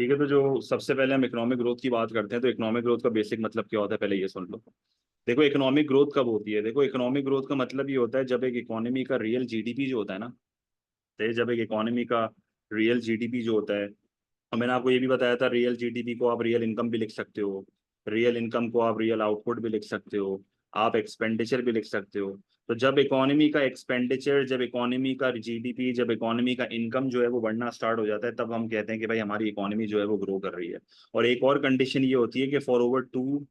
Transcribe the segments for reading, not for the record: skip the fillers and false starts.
ठीक है, तो जो सबसे पहले हम इकोनॉमिक ग्रोथ की बात करते हैं, तो इकोनॉमिक ग्रोथ का बेसिक मतलब क्या होता है पहले ये सुन लो। देखो इकोनॉमिक ग्रोथ कब होती है, देखो इकोनॉमिक ग्रोथ का मतलब ये होता है जब एक इकोनॉमी का रियल जीडीपी जो होता है ना, तो जब एक इकोनॉमी का रियल जीडीपी जो होता है, और मैंने आपको ये भी बताया था रियल जीडीपी को आप रियल इनकम भी लिख सकते हो, रियल इनकम को आप रियल आउटपुट भी लिख सकते हो, आप एक्सपेंडिचर भी लिख सकते हो। तो जब इकोनॉमी का एक्सपेंडिचर, जब इकोनॉमी का जीडीपी, जब इकोनॉमी का इनकम जो है वो बढ़ना स्टार्ट हो जाता है, तब हम कहते हैं कि भाई हमारी इकोनॉमी जो है वो ग्रो कर रही है। और एक और कंडीशन ये होती है कि फॉर ओवर टू,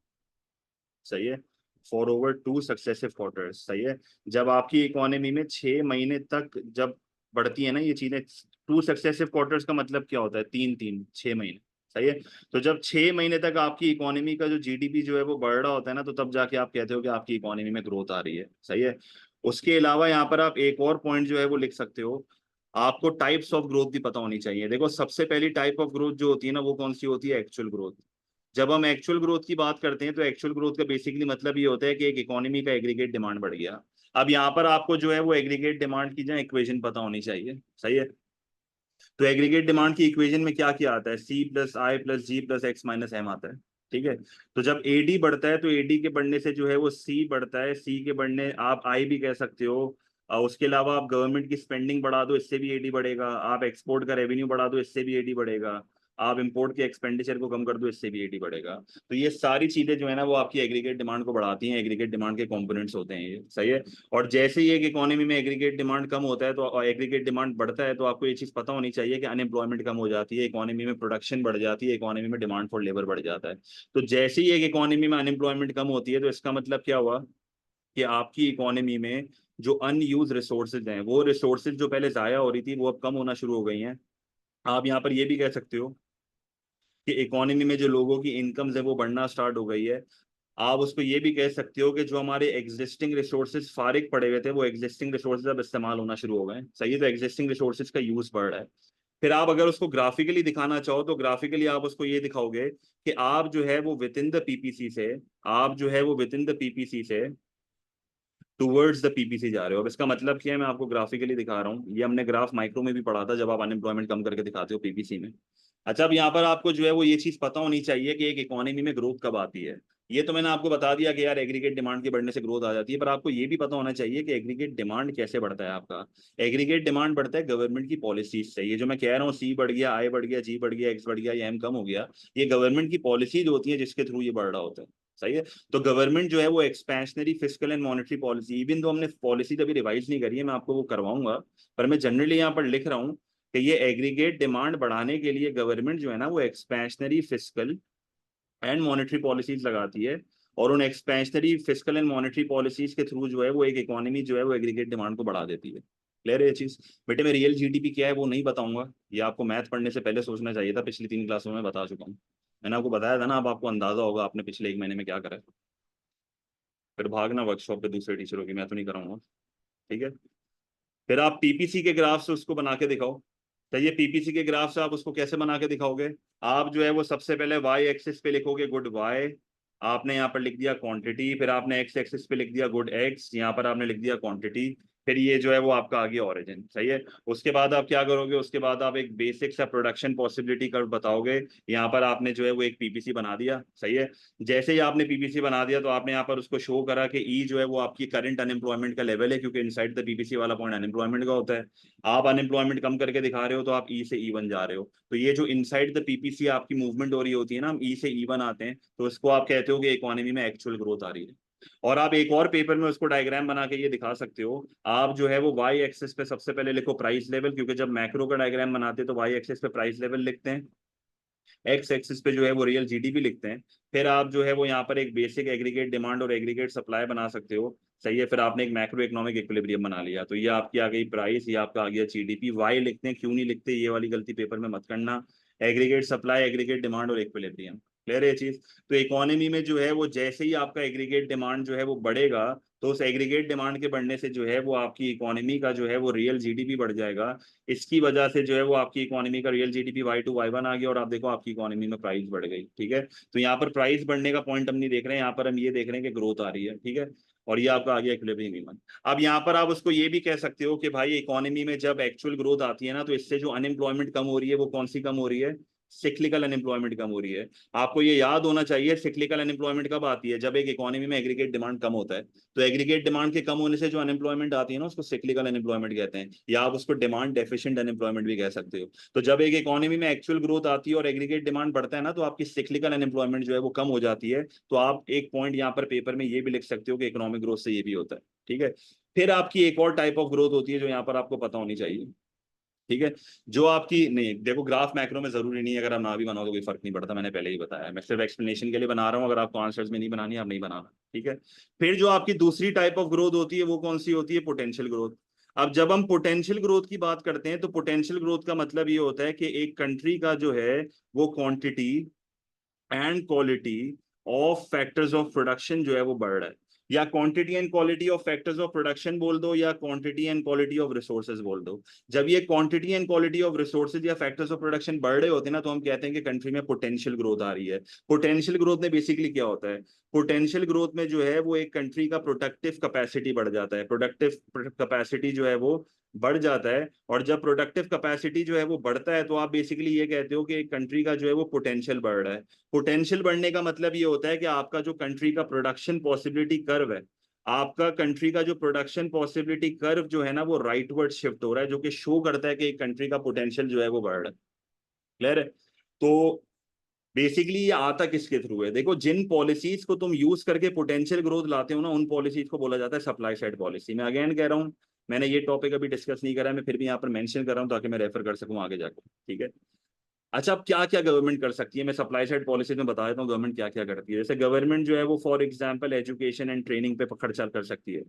सही है, for over two successive quarters, सही है, जब आपकी इकोनॉमी में 6 महीने तक जब बढ़ती है ना ये चीजें, टू सक्सेसिव क्वार्टर्स का मतलब क्या होता है, तीन तीन 6 महीने, सही है। तो जब 6 महीने तक आपकी इकोनॉमी का जो जीडीपी जो है वो बढ़ रहा होता है ना, तो तब जाके आप कहते हो कि आपकी इकोनॉमी में ग्रोथ आ रही है, सही है। उसके अलावा यहाँ पर आप एक और पॉइंट जो है वो लिख सकते हो, आपको टाइप्स ऑफ ग्रोथ भी पता होनी चाहिए। देखो सबसे पहली टाइप ऑफ ग्रोथ जो होती है ना, वो कौन सी होती है, एक्चुअल ग्रोथ। जब हम एक्चुअल ग्रोथ की बात करते हैं तो एक्चुअल ग्रोथ का बेसिकली मतलब ये होता है कि एक इकोनॉमी का एग्रीगेट डिमांड बढ़ गया। अब यहाँ पर आपको जो है वो एग्रीगेट डिमांड की जो इक्वेशन पता होनी चाहिए, सही है। तो एग्रीगेट डिमांड की इक्वेशन में क्या क्या आता है, सी प्लस आई प्लस जी प्लस एक्स माइनस एम आता है, ठीक है। तो जब एडी बढ़ता है तो एडी के बढ़ने से जो है वो सी बढ़ता है, सी के बढ़ने आप आई भी कह सकते हो। उसके अलावा आप गवर्नमेंट की स्पेंडिंग बढ़ा दो, इससे भी एडी बढ़ेगा। आप एक्सपोर्ट का रेवेन्यू बढ़ा दो, इससे भी एडी बढ़ेगा। आप इंपोर्ट के एक्सपेंडिचर को कम कर दो, इससे भी एडी बढ़ेगा। तो ये सारी चीजें जो है ना वो आपकी एग्रीगेट डिमांड को बढ़ाती हैं, एग्रीगेट डिमांड के कंपोनेंट्स होते हैं ये, सही है। और जैसे ही एक इकोनॉमी में एग्रीगेट डिमांड कम होता है तो एग्रीगेट डिमांड बढ़ता है, तो आपको ये चीज पता होनी चाहिए कि अनएम्प्लॉयमेंट कम हो जाती है, इकोनॉमी में प्रोडक्शन बढ़ जाती है, इकोनॉमी में डिमांड फॉर लेबर बढ़ जाता है। तो जैसे ही एक इकोनॉमी में अनएम्प्लॉयमेंट कम होती है, तो इसका मतलब क्या हुआ कि आपकी इकोनॉमी में जो अनयूज रिसोर्सेज हैं, वो रिसोर्सेज जो पहले जाया हो रही थी वो अब कम होना शुरू हो गई हैं। आप यहाँ पर ये भी कह सकते हो कि इकोनॉमी में जो लोगों की इनकम्स है वो बढ़ना स्टार्ट हो गई है। आप उसको ये भी कह सकते हो कि जो हमारे एग्जिस्टिंग रिसोर्सेज फारिग पड़े हुए थे, वो एग्जिस्टिंग रिसोर्सेज अब इस्तेमाल होना शुरू हो गए, सही है। तो एग्जिस्टिंग रिसोर्सेज का यूज बढ़ रहा है। फिर आप अगर उसको ग्राफिकली दिखाना चाहो तो ग्राफिकली आप उसको ये दिखाओगे कि आप जो है वो विद इन द पीपीसी से, आप जो है वो विद इन द पीपीसी से टूवर्ड्स द पीपीसी जा रहे हो। अब इसका मतलब क्या है, मैं आपको ग्राफिकली दिखा रहा हूँ। ये हमने ग्राफ माइक्रो में भी पढ़ा था, जब आप अनएम्प्लॉयमेंट कम करके दिखाते हो पीपीसी में। अच्छा, अब यहाँ पर आपको जो है वो ये चीज पता होनी चाहिए कि एक इकोनॉमी में ग्रोथ कब आती है। ये तो मैंने आपको बता दिया कि यार एग्रीगेट डिमांड के बढ़ने से ग्रोथ आ जाती है, पर आपको ये भी पता होना चाहिए कि एग्रीगेट डिमांड कैसे बढ़ता है आपका। एग्रीगेट डिमांड बढ़ता है गवर्नमेंट की पॉलिसीज से। ये जो मैं कह रहा हूँ, सी बढ़ गया, आई बढ़ गया, जी बढ़ गया, एक्स बढ़ गया, ये एम कम हो गया, ये गवर्नमेंट की पॉलिसीज होती है जिसके थ्रू ये बढ़ रहा होता है, सही है। तो गवर्नमेंट जो है वो expansionary fiscal and monetary policy, even तो हमने पॉलिसी अभी रिवाइज नहीं करी है, मैं आपको वो करवाऊंगा, पर मैं जनरली यहाँ पर लिख रहा हूँ कि ये एग्रीगेट डिमांड बढ़ाने के लिए गवर्नमेंट जो है ना वो expansionary fiscal and monetary policies लगाती है। और उन expansionary fiscal and monetary policies के थ्रू जो है वो एक इकोनॉमी जो है वो एग्रीगेट डिमांड को बढ़ा देती है। क्लियर है ये चीज। बेटे मैं रियल जीडीपी क्या है वो नहीं बताऊंगा, ये आपको मैथ पढ़ने से पहले सोचना चाहिए था, पिछली 3 क्लासों में बता चुका हूँ। मैंने आपको बताया था ना, अब आपको अंदाजा होगा आपने पिछले 1 महीने में क्या करा है। फिर भागना वर्कशॉप पे दूसरे टीचरों की, मैं तो नहीं कराऊंगा, ठीक है। फिर आप पीपीसी के ग्राफ से उसको बना के दिखाओ। तो ये पीपीसी के ग्राफ से आप उसको कैसे बना के दिखाओगे, आप जो है वो सबसे पहले वाई एक्सिस पे लिखोगे गुड वाई, आपने यहाँ पर लिख दिया क्वांटिटी, फिर आपने एक्स एक्सिस पे लिख दिया गुड एक्स, यहाँ पर आपने लिख दिया क्वांटिटी, फिर ये जो है वो आपका आ गया ओरिजिन, सही है। उसके बाद आप क्या करोगे, उसके बाद आप एक बेसिक सा प्रोडक्शन पॉसिबिलिटी कर्व बताओगे। यहाँ पर आपने जो है वो एक पीपीसी बना दिया, सही है। जैसे ही आपने पीपीसी बना दिया तो आपने यहाँ पर उसको शो करा कि ई जो है वो आपकी करंट अनएम्प्लॉयमेंट का लेवल है, क्योंकि इनसाइड द पीपीसी वाला पॉइंट अनएम्प्लॉयमेंट का होता है। आप अनएम्प्लॉयमेंट कम करके दिखा रहे हो तो आप ई से ई वन जा रहे हो। तो ये जो इनसाइड द पीपीसी आपकी मूवमेंट हो रही होती है ना, हम ई से ई वन आते हैं, तो इसको आप कहते हो कि इकोनॉमी में एक्चुअल ग्रोथ आ रही है। और आप एक और पेपर में उसको डायग्राम बना के ये दिखा सकते हो। आप जो है वो वाई एक्सिस पे सबसे पहले लिखो प्राइस लेवल, क्योंकि जब मैक्रो का डायग्राम बनाते हैं तो वाई एक्सिस पे प्राइस लेवल लिखते हैं, एक्स एक्सिस पे जो है वो रियल जीडीपी लिखते हैं। फिर आप जो है वो यहाँ पर एक बेसिक एग्रीगेट डिमांड और एग्रीगेट सप्लाई बना सकते हो, सही है। फिर आपने एक मैक्रो इकोनॉमिक इक्विलिब्रियम बना लिया, तो ये आपकी आ गई प्राइस, ये आपका आ गया जीडीपी। वाई लिखते हैं, क्यों नहीं लिखते, ये वाली गलती पेपर में मत करना। एग्रीगेट सप्लाई, एग्रीगेट डिमांड और इक्विलिब्रियम, क्लियर है ये चीज। तो इकोनॉमी में जो है वो जैसे ही आपका एग्रीगेट डिमांड जो है वो बढ़ेगा, तो उस एग्रीगेट डिमांड के बढ़ने से जो है वो आपकी इकोनॉमी का जो है वो रियल जीडीपी बढ़ जाएगा। इसकी वजह से जो है वो आपकी इकोनॉमी का रियल जीडीपी Y2 Y1 आ गया, और आप देखो आपकी इकोनॉमी में प्राइस बढ़ गई, ठीक है। तो यहाँ पर प्राइस बढ़ने का पॉइंट हम नहीं देख रहे हैं, यहाँ पर हम ये देख रहे हैं कि ग्रोथ आ रही है, ठीक है। और ये आपका आ गया इक्विलिब्रियम ईवन। अब यहाँ पर आप उसको ये भी कह सकते हो कि भाई इकोनॉमी में जब एक्चुअल ग्रोथ आती है ना, तो इससे जो अनएम्प्लॉयमेंट कम हो रही है वो कौन सी कम हो रही है, सिक्लिकल अनएम्प्लॉयमेंट कम हो रही है। आपको ये याद होना चाहिए सिक्लिकल अनएम्प्लॉयमेंट कब आती है, जब एक इकोनॉमी में एग्रीगेट डिमांड कम होता है। तो एग्रीगेट डिमांड के कम होने से जो अनएम्प्लॉयमेंट आती है ना, उसको सिक्लिकल अनएम्प्लॉयमेंट कहते हैं, या आप उसको डिमांड डेफिशिएंट अनएम्प्लॉयमेंट भी कह सकते हो। तो जब एक इकोनॉमी में एक्चुअल ग्रोथ आती है और एग्रीगेट डिमांड बढ़ता है ना, तो आपकी सिक्लिकल अनएम्प्लॉयमेंट जो है वो कम हो जाती है। तो आप एक पॉइंट यहाँ पर पेपर में ये भी लिख सकते हो कि इकोनॉमिक ग्रोथ से ये भी होता है। ठीक है। फिर आपकी एक और टाइप ऑफ ग्रोथ होती है जो यहाँ पर आपको पता होनी चाहिए। ठीक है। जो आपकी, नहीं देखो, ग्राफ मैक्रो में जरूरी नहीं है, अगर आप ना भी बनाओ तो कोई फर्क नहीं पड़ता, मैंने पहले ही बताया, मैं सिर्फ एक्सप्लेनेशन के लिए बना रहा हूँ, अगर आपको आंसर्स में नहीं बनानी है आप नहीं बनाना। ठीक है। फिर जो आपकी दूसरी टाइप ऑफ ग्रोथ होती है वो कौन सी होती है, पोटेंशियल ग्रोथ। अब जब हम पोटेंशियल ग्रोथ की बात करते हैं तो पोटेंशियल ग्रोथ का मतलब ये होता है कि एक कंट्री का जो है वो quantity and quality of factors of production जो है वो बढ़ रहा है, या quantity and quality of factors of production बोल दो, या quantity and quality of resources बोल दो। जब ये quantity and quality of resources या फैक्टर्स ऑफ प्रोडक्शन बढ़ रहे होते हैं ना, तो हम कहते हैं कि कंट्री में पोटेंशियल ग्रोथ आ रही है। पोटेंशियल ग्रोथ में बेसिकली क्या होता है, पोटेंशियल ग्रोथ में जो है वो एक कंट्री का प्रोडक्टिव कैपेसिटी बढ़ जाता है, प्रोडक्टिव कैपेसिटी जो है वो बढ़ जाता है। और जब प्रोडक्टिव कैपेसिटी जो है वो बढ़ता है तो आप बेसिकली ये कहते हो कि एक कंट्री का जो है वो पोटेंशियल बढ़ रहा है। पोटेंशियल बढ़ने का मतलब ये होता है कि आपका जो कंट्री का प्रोडक्शन पॉसिबिलिटी कर्व है, आपका कंट्री का जो प्रोडक्शन पॉसिबिलिटी कर्व जो है ना वो राइटवर्ड शिफ्ट हो रहा है, जो कि शो करता है कि एक कंट्री का पोटेंशियल जो है वो बढ़ रहा है। क्लियर है। तो बेसिकली ये आता किसके थ्रू है, देखो, जिन पॉलिसीज को तुम यूज करके पोटेंशियल ग्रोथ लाते हो ना, उन पॉलिसीज को बोला जाता है सप्लाई साइड पॉलिसी। मैं अगेन कह रहा हूँ, मैंने ये टॉपिक अभी डिस्कस नहीं करा है, मैं फिर भी यहाँ पर मेंशन कर रहा हूँ ताकि मैं रेफर कर सकूँ आगे जाकर। ठीक है। अच्छा, अब क्या क्या गवर्नमेंट कर सकती है, मैं सप्लाई साइड पॉलिसी में बता देता हूँ गवर्नमेंट क्या क्या करती है। जैसे गवर्नमेंट जो है वो for example education and training पे खर्चा कर सकती है।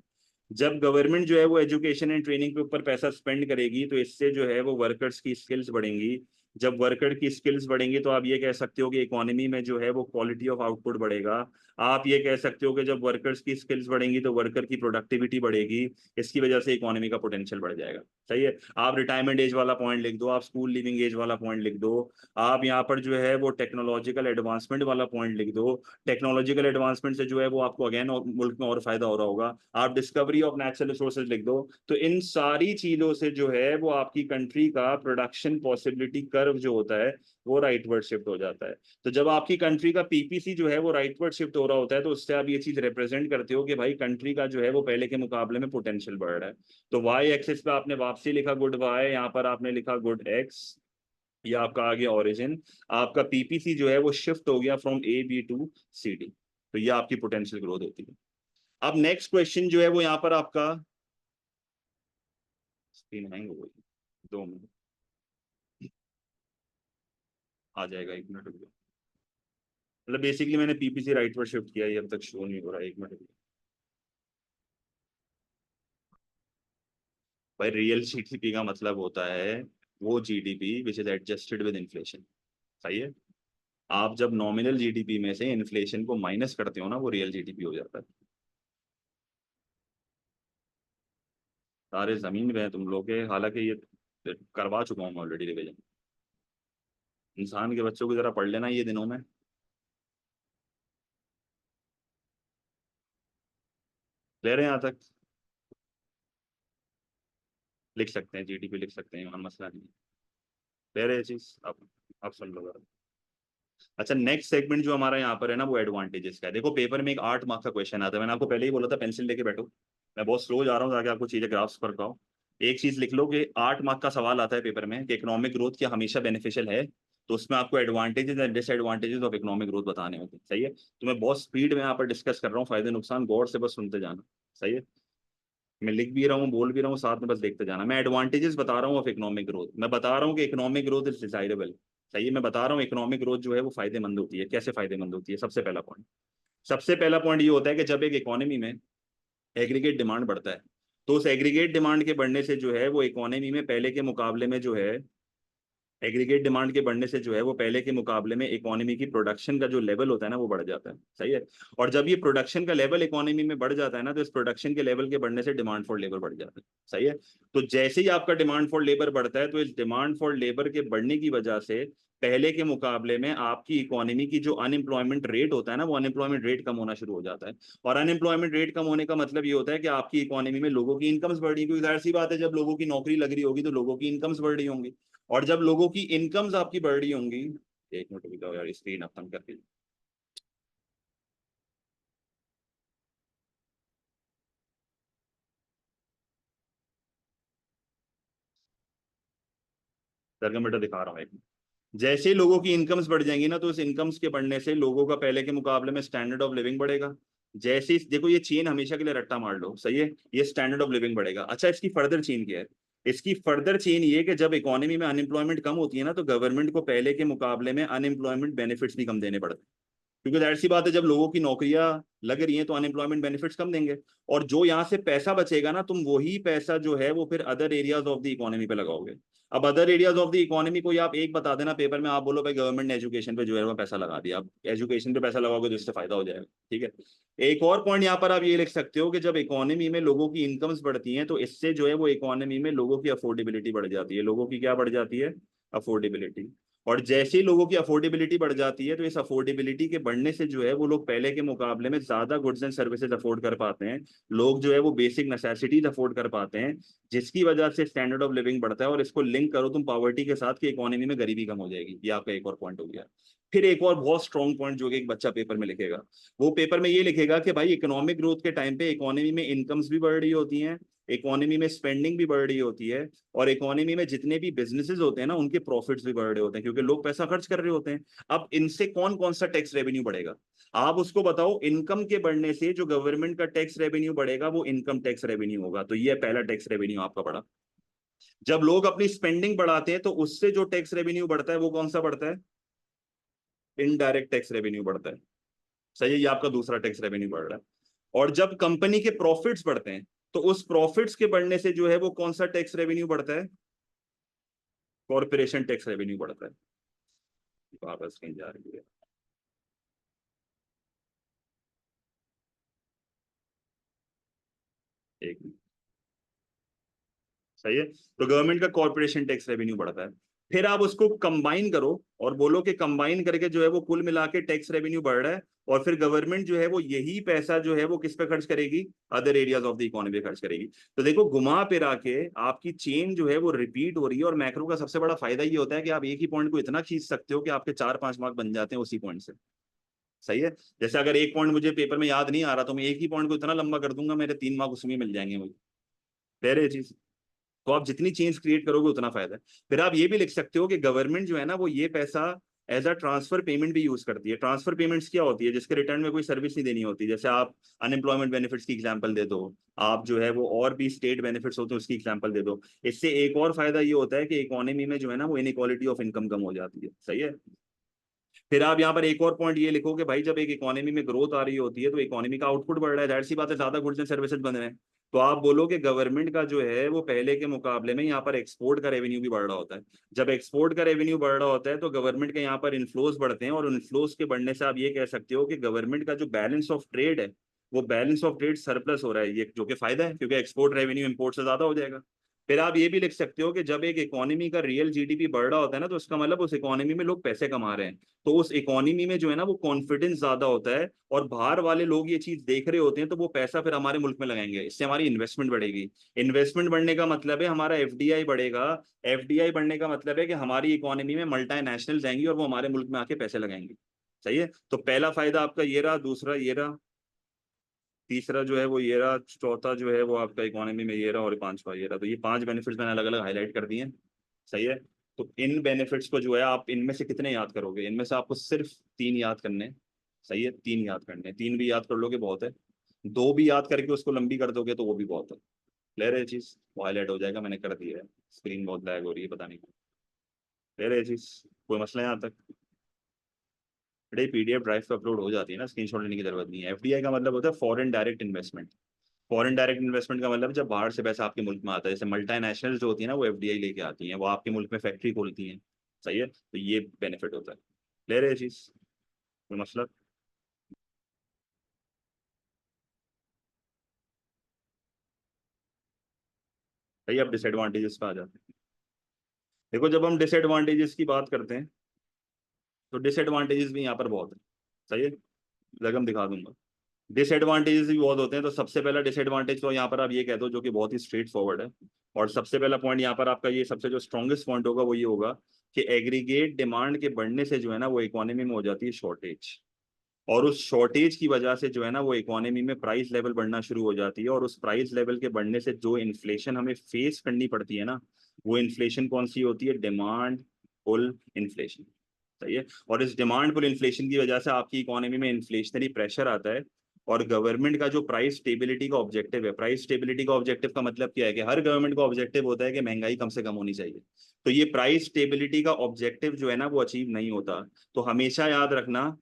जब गवर्नमेंट जो है वो एजुकेशन एंड ट्रेनिंग के ऊपर पैसा स्पेंड करेगी तो इससे जो है वो वर्कर्स की स्किल्स बढ़ेंगी। जब वर्कर की स्किल्स बढ़ेंगी तो आप ये कह सकते हो कि इकोनॉमी में जो है वो क्वालिटी ऑफ आउटपुट बढ़ेगा। आप ये कह सकते हो कि जब वर्कर्स की स्किल्स बढ़ेंगी तो वर्कर की प्रोडक्टिविटी बढ़ेगी, इसकी वजह से इकोनॉमी का पोटेंशियल बढ़ जाएगा। सही है। आप रिटायरमेंट एज वाला पॉइंट लिख दो, आप स्कूल लिविंग एज वाला पॉइंट लिख दो, आप यहाँ पर जो है वो टेक्नोलॉजिकल एडवांसमेंट वाला पॉइंट लिख दो। टेक्नोलॉजिकल एडवांसमेंट से जो है वो आपको अगेन मुल्क में और फायदा हो रहा होगा। आप डिस्कवरी ऑफ नेचुरल रिसोर्सेज लिख दो। तो इन सारी चीजों से जो है वो आपकी कंट्री का प्रोडक्शन पॉसिबिलिटी कर्व जो होता है वो राइटवर्ड शिफ्ट हो जाता है। तो जब आपकी कंट्री का पीपीसी जो है वो राइटवर्ड शिफ्ट हो रहा होता है तो उससे आप ये चीज रिप्रेजेंट करते हो कि भाई कंट्री का जो है वो पहले के मुकाबले में पोटेंशियल बढ़ रहा है। तो वाई एक्सिस पे आपने वापसी लिखा गुड वाई, यहाँ पर आपने लिखा गुड एक्स, ये आपका आ गया ओरिजिन। आपका पीपीसी जो है वो शिफ्ट हो गया from A B to C D. तो ये आपकी पोटेंशियल ग्रोथ होती है। अब नेक्स्ट क्वेश्चन जो है वो यहाँ पर आपका, स्क्रीन हैंग हो गई, 2 मिनट, आ जाएगा, 1 मिनट रुक जाओ। मतलब बेसिकली मैंने पीपीसी राइट पर शिफ्ट किया, ये अब तक शो नहीं हो रहा, 1 मिनट रुक जाओ। भाई रियल जीडीपी का मतलब होता है वो GDP which is adjusted with inflation. सही है। आप जब नॉमिनल जीडीपी में से इन्फ्लेशन को माइनस करते हो ना, वो रियल जीडीपी हो जाता है। सारे जमीन में है तुम लोग के, हालांकि ये करवा चुका हूँ मैं ऑलरेडी रिविजन। इंसान के बच्चों की जरा पढ़ लेना ये दिनों में। ले रहे हैं यहाँ तक, लिख सकते हैं जीडीपी लिख सकते हैं, वहाँ मसला नहीं है। ले रहे हैं चीज आप सुन लो जरा। अच्छा, नेक्स्ट सेगमेंट जो हमारा यहाँ पर है ना वो एडवांटेजेस का है। देखो पेपर में एक 8 मार्क का क्वेश्चन आता है, मैंने आपको पहले ही बोला था पेंसिल लेके बैठो। मैं बहुत स्लो जा रहा हूँ ताकि आपको चीजें ग्राफ्स पर पाओ। एक चीज लिख लो कि 8 मार्क का सवाल आता है पेपर में कि इकोनॉमिक ग्रोथ क्या हमेशा बेनिफिशियल है। तो उसमें आपको advantages and disadvantages of economic growth बताने होते हैं। सही है। तो मैं बहुत स्पीड में यहाँ पर डिस्कस कर रहा हूँ, फायदे नुकसान गौर से बस सुनते जाना। सही है। मैं लिख भी रहा हूँ बोल भी रहा हूँ, साथ में बस देखते जाना। मैं एडवांटेजेस बता रहा हूँ ऑफ इकोनॉमिक ग्रोथ, मैं बता रहा हूँ कि इकोनॉमिक ग्रोथ इज डिजायरेबल। सही है। मैं बता रहा हूँ इकोनॉमिक ग्रोथ जो है वो फायदेमंद होती है। कैसे फायदेमंद होती है, सबसे पहला पॉइंट ये होता है कि जब एक इकोनॉमी में एग्रीगेट डिमांड बढ़ता है तो उस एग्रीगेट डिमांड के बढ़ने से जो है वो इकोनॉमी में पहले के मुकाबले में जो है, एग्रीगेट डिमांड के बढ़ने से जो है वो पहले के मुकाबले में इकोनॉमी की प्रोडक्शन का जो लेवल होता है ना वो बढ़ जाता है। सही है। और जब ये प्रोडक्शन का लेवल इकोनॉमी में बढ़ जाता है ना, तो इस प्रोडक्शन के लेवल के बढ़ने से डिमांड फॉर लेबर बढ़ जाता है। सही है। तो जैसे ही आपका डिमांड फॉर लेबर बढ़ता है तो इस डिमांड फॉर लेबर के बढ़ने की वजह से पहले के मुकाबले में आपकी इकोनॉमी की जो अनएम्प्लॉयमेंट रेट होता है ना, वो अनएम्प्लॉयमेंट रेट कम होना शुरू हो जाता है। और अनएम्प्लॉयमेंट रेट कम होने का मतलब ये होता है कि आपकी इकोनॉमी में लोगों की इनकम्स बढ़ रही है, क्योंकि जाहिर सी बात है जब लोगों की नौकरी लग रही होगी तो लोगों की इनकम्स बढ़ रही होंगी। और जब लोगों की इनकम्स आपकी बढ़ रही होंगी एक मिनट रुक जाओ यार, स्क्रीन अपन करके। टर्गोमीटर दिखा रहा हूँ एक। जैसे ही लोगों की इनकम्स बढ़ जाएंगी ना, तो उस इनकम्स के बढ़ने से लोगों का पहले के मुकाबले में स्टैंडर्ड ऑफ लिविंग बढ़ेगा। जैसे ही देखो, ये चेन हमेशा के लिए रट्टा मार लो, सही है, ये स्टैंडर्ड ऑफ लिविंग बढ़ेगा। अच्छा, इसकी फर्दर चेन क्या है? इसकी फर्दर चेन ये कि जब इकोनॉमी में अनएम्प्लॉयमेंट कम होती है ना, तो गवर्नमेंट को पहले के मुकाबले में अनएम्प्लॉयमेंट बेनिफिट्स भी कम देने पड़ते हैं। क्योंकि जाहिर सी बात है, जब लोगों की नौकरियां लग रही हैं तो अनएम्प्लॉयमेंट बेनिफिट्स कम देंगे। और जो यहाँ से पैसा बचेगा ना, तुम वही पैसा जो है वो फिर other areas of the economy पे लगाओगे। अब other areas of the economy को आप एक बता देना पेपर में, आप बोलो भाई गवर्नमेंट ने एजुकेशन पे जो है वो पैसा लगा दिया, आप एजुकेशन पे पैसा लगाओगे तो इससे फायदा हो जाएगा। ठीक है। एक और पॉइंट यहाँ पर आप ये लिख सकते हो कि जब इकोनॉमी में लोगों की इनकम्स बढ़ती हैं, तो इससे जो है वो इकोनॉमी में लोगों की अफोर्डेबिलिटी बढ़ जाती है। लोगों की क्या बढ़ जाती है? अफोर्डेबिलिटी। और जैसे ही लोगों की अफोर्डेबिलिटी बढ़ जाती है, तो इस अफोर्डेबिलिटी के बढ़ने से जो है वो लोग पहले के मुकाबले में ज्यादा गुड्स एंड सर्विसेज अफोर्ड कर पाते हैं। लोग जो है वो बेसिक नेसेसिटीज अफोर्ड कर पाते हैं, जिसकी वजह से स्टैंडर्ड ऑफ लिविंग बढ़ता है। और इसको लिंक करो तुम पॉवर्टी के साथ, कि इकोनॉमी में गरीबी कम हो जाएगी। ये आपका एक और पॉइंट हो गया। फिर एक और बहुत स्ट्रॉन्ग पॉइंट जो कि एक बच्चा पेपर में लिखेगा, वो पेपर में ये लिखेगा कि भाई इकोनॉमिक ग्रोथ के टाइम पे इकोनॉमी में इनकम्स भी बढ़ रही होती हैं, इकोनॉमी में स्पेंडिंग भी बढ़ रही होती है, और इकोनॉमी में जितने भी बिजनेसेस होते हैं ना, उनके प्रॉफिट्स भी बढ़ रहे होते हैं, क्योंकि लोग पैसा खर्च कर रहे होते हैं। अब इनसे कौन कौन सा टैक्स रेवेन्यू बढ़ेगा? आप उसको बताओ। इनकम के बढ़ने से जो गवर्नमेंट का टैक्स रेवेन्यू बढ़ेगा वो इनकम टैक्स रेवेन्यू होगा। तो ये पहला टैक्स रेवेन्यू आपका बढ़ा। जब लोग अपनी स्पेंडिंग बढ़ाते हैं, तो उससे जो टैक्स रेवेन्यू बढ़ता है वो कौन सा बढ़ता है? इनडायरेक्ट टैक्स रेवेन्यू बढ़ता है। सही है, ये आपका दूसरा टैक्स रेवेन्यू बढ़ रहा है। और जब कंपनी के प्रॉफिट्स बढ़ते हैं, तो उस प्रॉफिट्स के बढ़ने से जो है वो कौन सा टैक्स रेवेन्यू बढ़ता है? कॉर्पोरेशन टैक्स रेवेन्यू बढ़ता है। वापस कहीं जा रही है। एक मिनट। सही है। तो गवर्नमेंट का कॉर्पोरेशन टैक्स रेवेन्यू बढ़ता है। फिर आप उसको कंबाइन करो और बोलो कि कंबाइन करके जो है वो कुल मिला के टैक्स रेवेन्यू बढ़ रहा है। और फिर गवर्नमेंट जो है वो यही पैसा जो है वो किस पे खर्च करेगी? Other areas of the economy पे खर्च करेगी। तो देखो, घुमा फिरा के आपकी चेन जो है वो रिपीट हो रही है। और मैक्रो का सबसे बड़ा फायदा ये होता है कि आप एक ही पॉइंट को इतना खींच सकते हो कि आपके 4-5 मार्क बन जाते हैं उसी पॉइंट से। सही है। जैसे अगर एक पॉइंट मुझे पेपर में याद नहीं आ रहा, तो मैं एक ही पॉइंट को इतना लंबा कर दूंगा, मेरे 3 मार्क उसमें मिल जाएंगे मुझे। कह रहे चीज। तो आप जितनी चेंज क्रिएट करोगे उतना फायदा है। फिर आप ये भी लिख सकते हो कि गवर्नमेंट जो है ना, वो ये पैसा एज अ ट्रांसफर पेमेंट भी यूज करती है। ट्रांसफर पेमेंट्स क्या होती है? जिसके रिटर्न में कोई सर्विस नहीं देनी होती। जैसे आप अनएम्प्लॉयमेंट बेनिफिट्स की एग्जांपल दे दो, आप जो है वो और भी स्टेट बेनिफिट्स होते हैं उसकी एग्जांपल दे दो। इससे एक और फायदा ये होता है कि इकोनॉमी में जो है ना वो इनइक्वालिटी ऑफ इनकम कम हो जाती है। सही है। फिर आप यहाँ पर एक और पॉइंट ये लिखो कि भाई जब एक इकोनॉमी में ग्रोथ आ रही होती है, तो इकोनॉमी का आउटपुट बढ़ रहा है, जाहिर सी बात है ज्यादा गुड्स एंड सर्विसेज बन रहे हैं। तो आप बोलो कि गवर्नमेंट का जो है वो पहले के मुकाबले में यहाँ पर एक्सपोर्ट का रेवेन्यू भी बढ़ रहा होता है। जब एक्सपोर्ट का रेवेन्यू बढ़ रहा होता है, तो गवर्नमेंट के यहाँ पर इन्फ्लोज बढ़ते हैं, और इन्फ्लोज के बढ़ने से आप ये कह सकते हो कि गवर्नमेंट का जो बैलेंस ऑफ ट्रेड है, वो बैलेंस ऑफ ट्रेड सरप्लस हो रहा है, ये जो कि फायदा है, क्योंकि एक्सपोर्ट रेवेन्यू इम्पोर्ट से ज्यादा हो जाएगा। फिर आप ये भी लिख सकते हो कि जब एक इकोनॉमी का रियल जीडीपी बढ़ रहा होता है ना, तो उसका मतलब उस इकोनॉमी में लोग पैसे कमा रहे हैं। तो उस इकोनॉमी में जो है ना वो कॉन्फिडेंस ज्यादा होता है, और बाहर वाले लोग ये चीज देख रहे होते हैं, तो वो पैसा फिर हमारे मुल्क में लगाएंगे। इससे हमारी इन्वेस्टमेंट बढ़ेगी। इन्वेस्टमेंट बढ़ने का मतलब है हमारा एफडीआई बढ़ेगा। एफडीआई बढ़ने का मतलब है कि हमारी इकोनॉमी में मल्टीनेशनल आएंगी और वो हमारे मुल्क में आके पैसे लगाएंगे। सही है। तो पहला फायदा आपका ये रहा, दूसरा ये रहा, तीसरा जो है वो ये रहा, चौथा जो है वो आपका इकोनॉमी में ये रहा, और पांचवा ये रहा। तो ये 5 बेनिफिट्स मैंने अलग अलग हाईलाइट कर दिए हैं। सही है। तो इन बेनिफिट्स को जो है आप इनमें से कितने याद करोगे? इनमें से आपको सिर्फ 3 याद करने हैं। सही है, 3 याद करने हैं। 3 भी याद कर लोगे बहुत है। 2 भी याद करके उसको लंबी कर दोगे तो वो भी बहुत है। क्लियर है चीज? वो हाईलाइट हो जाएगा, मैंने कर दिया है। स्क्रीन बहुत लैग हो रही है, पता नहीं क्यों। क्लियर है चीज? कोई मसला है यहाँ तक? बड़े पीडीएफ ड्राइव पे अपलोड हो जाती है ना, स्क्रीनशॉट लेने की जरूरत नहीं है। एफडीआई का मतलब होता है foreign direct investment. Foreign direct investment का मतलब जब बाहर से पैसा आपके मुल्क में आता है, जैसे मल्टीनेशनल जो होती है ना, वो एफडीआई लेके आती हैं, वो आपके मुल्क में फैक्ट्री खोलती हैं। सही है, तो ये बेनिफिट होता है। ले रहे चीज? कोई मसला? सही है, अब डिसएडवांटेजेस पे आ जाते हैं। देखो, जब हम डिसएडवांटेजेस की बात करते हैं, तो डिसएडवांटेजेस भी यहाँ पर बहुत है। सही है, रकम दिखा दूंगा। डिसएडवांटेजेस भी बहुत होते हैं। तो सबसे पहला डिसएडवांटेज तो यहाँ पर आप ये कह दो, जो कि बहुत ही स्ट्रेट फॉरवर्ड है, और सबसे पहला पॉइंट यहाँ पर आपका ये सबसे जो स्ट्रॉन्गेस्ट पॉइंट होगा वो ये होगा कि एग्रीगेट डिमांड के बढ़ने से जो है ना वो इकोनॉमी में हो जाती है शॉर्टेज, और उस शॉर्टेज की वजह से जो है ना वो इकोनॉमी में प्राइस लेवल बढ़ना शुरू हो जाती है, और उस प्राइस लेवल के बढ़ने से जो इन्फ्लेशन हमें फेस करनी पड़ती है ना, वो इन्फ्लेशन कौन सी होती है? Demand pull inflation. सही है। और इस डिमांड पुल इन्फ्लेशन की वजह से आपकी इकोनॉमी में इन्फ्लेशनरी प्रेशर आता है, और गवर्नमेंट का जो प्राइस स्टेबिलिटी का ऑब्जेक्टिव है, प्राइस स्टेबिलिटी का ऑब्जेक्टिव का मतलब क्या है कि हर गवर्नमेंट का ऑब्जेक्टिव होता है कि महंगाई कम से कम होनी चाहिए। तो ये प्राइस स्टेबिलिटी का ऑब्जेक्टिव जो है ना वो अचीव नहीं होता। तो हमेशा याद रखना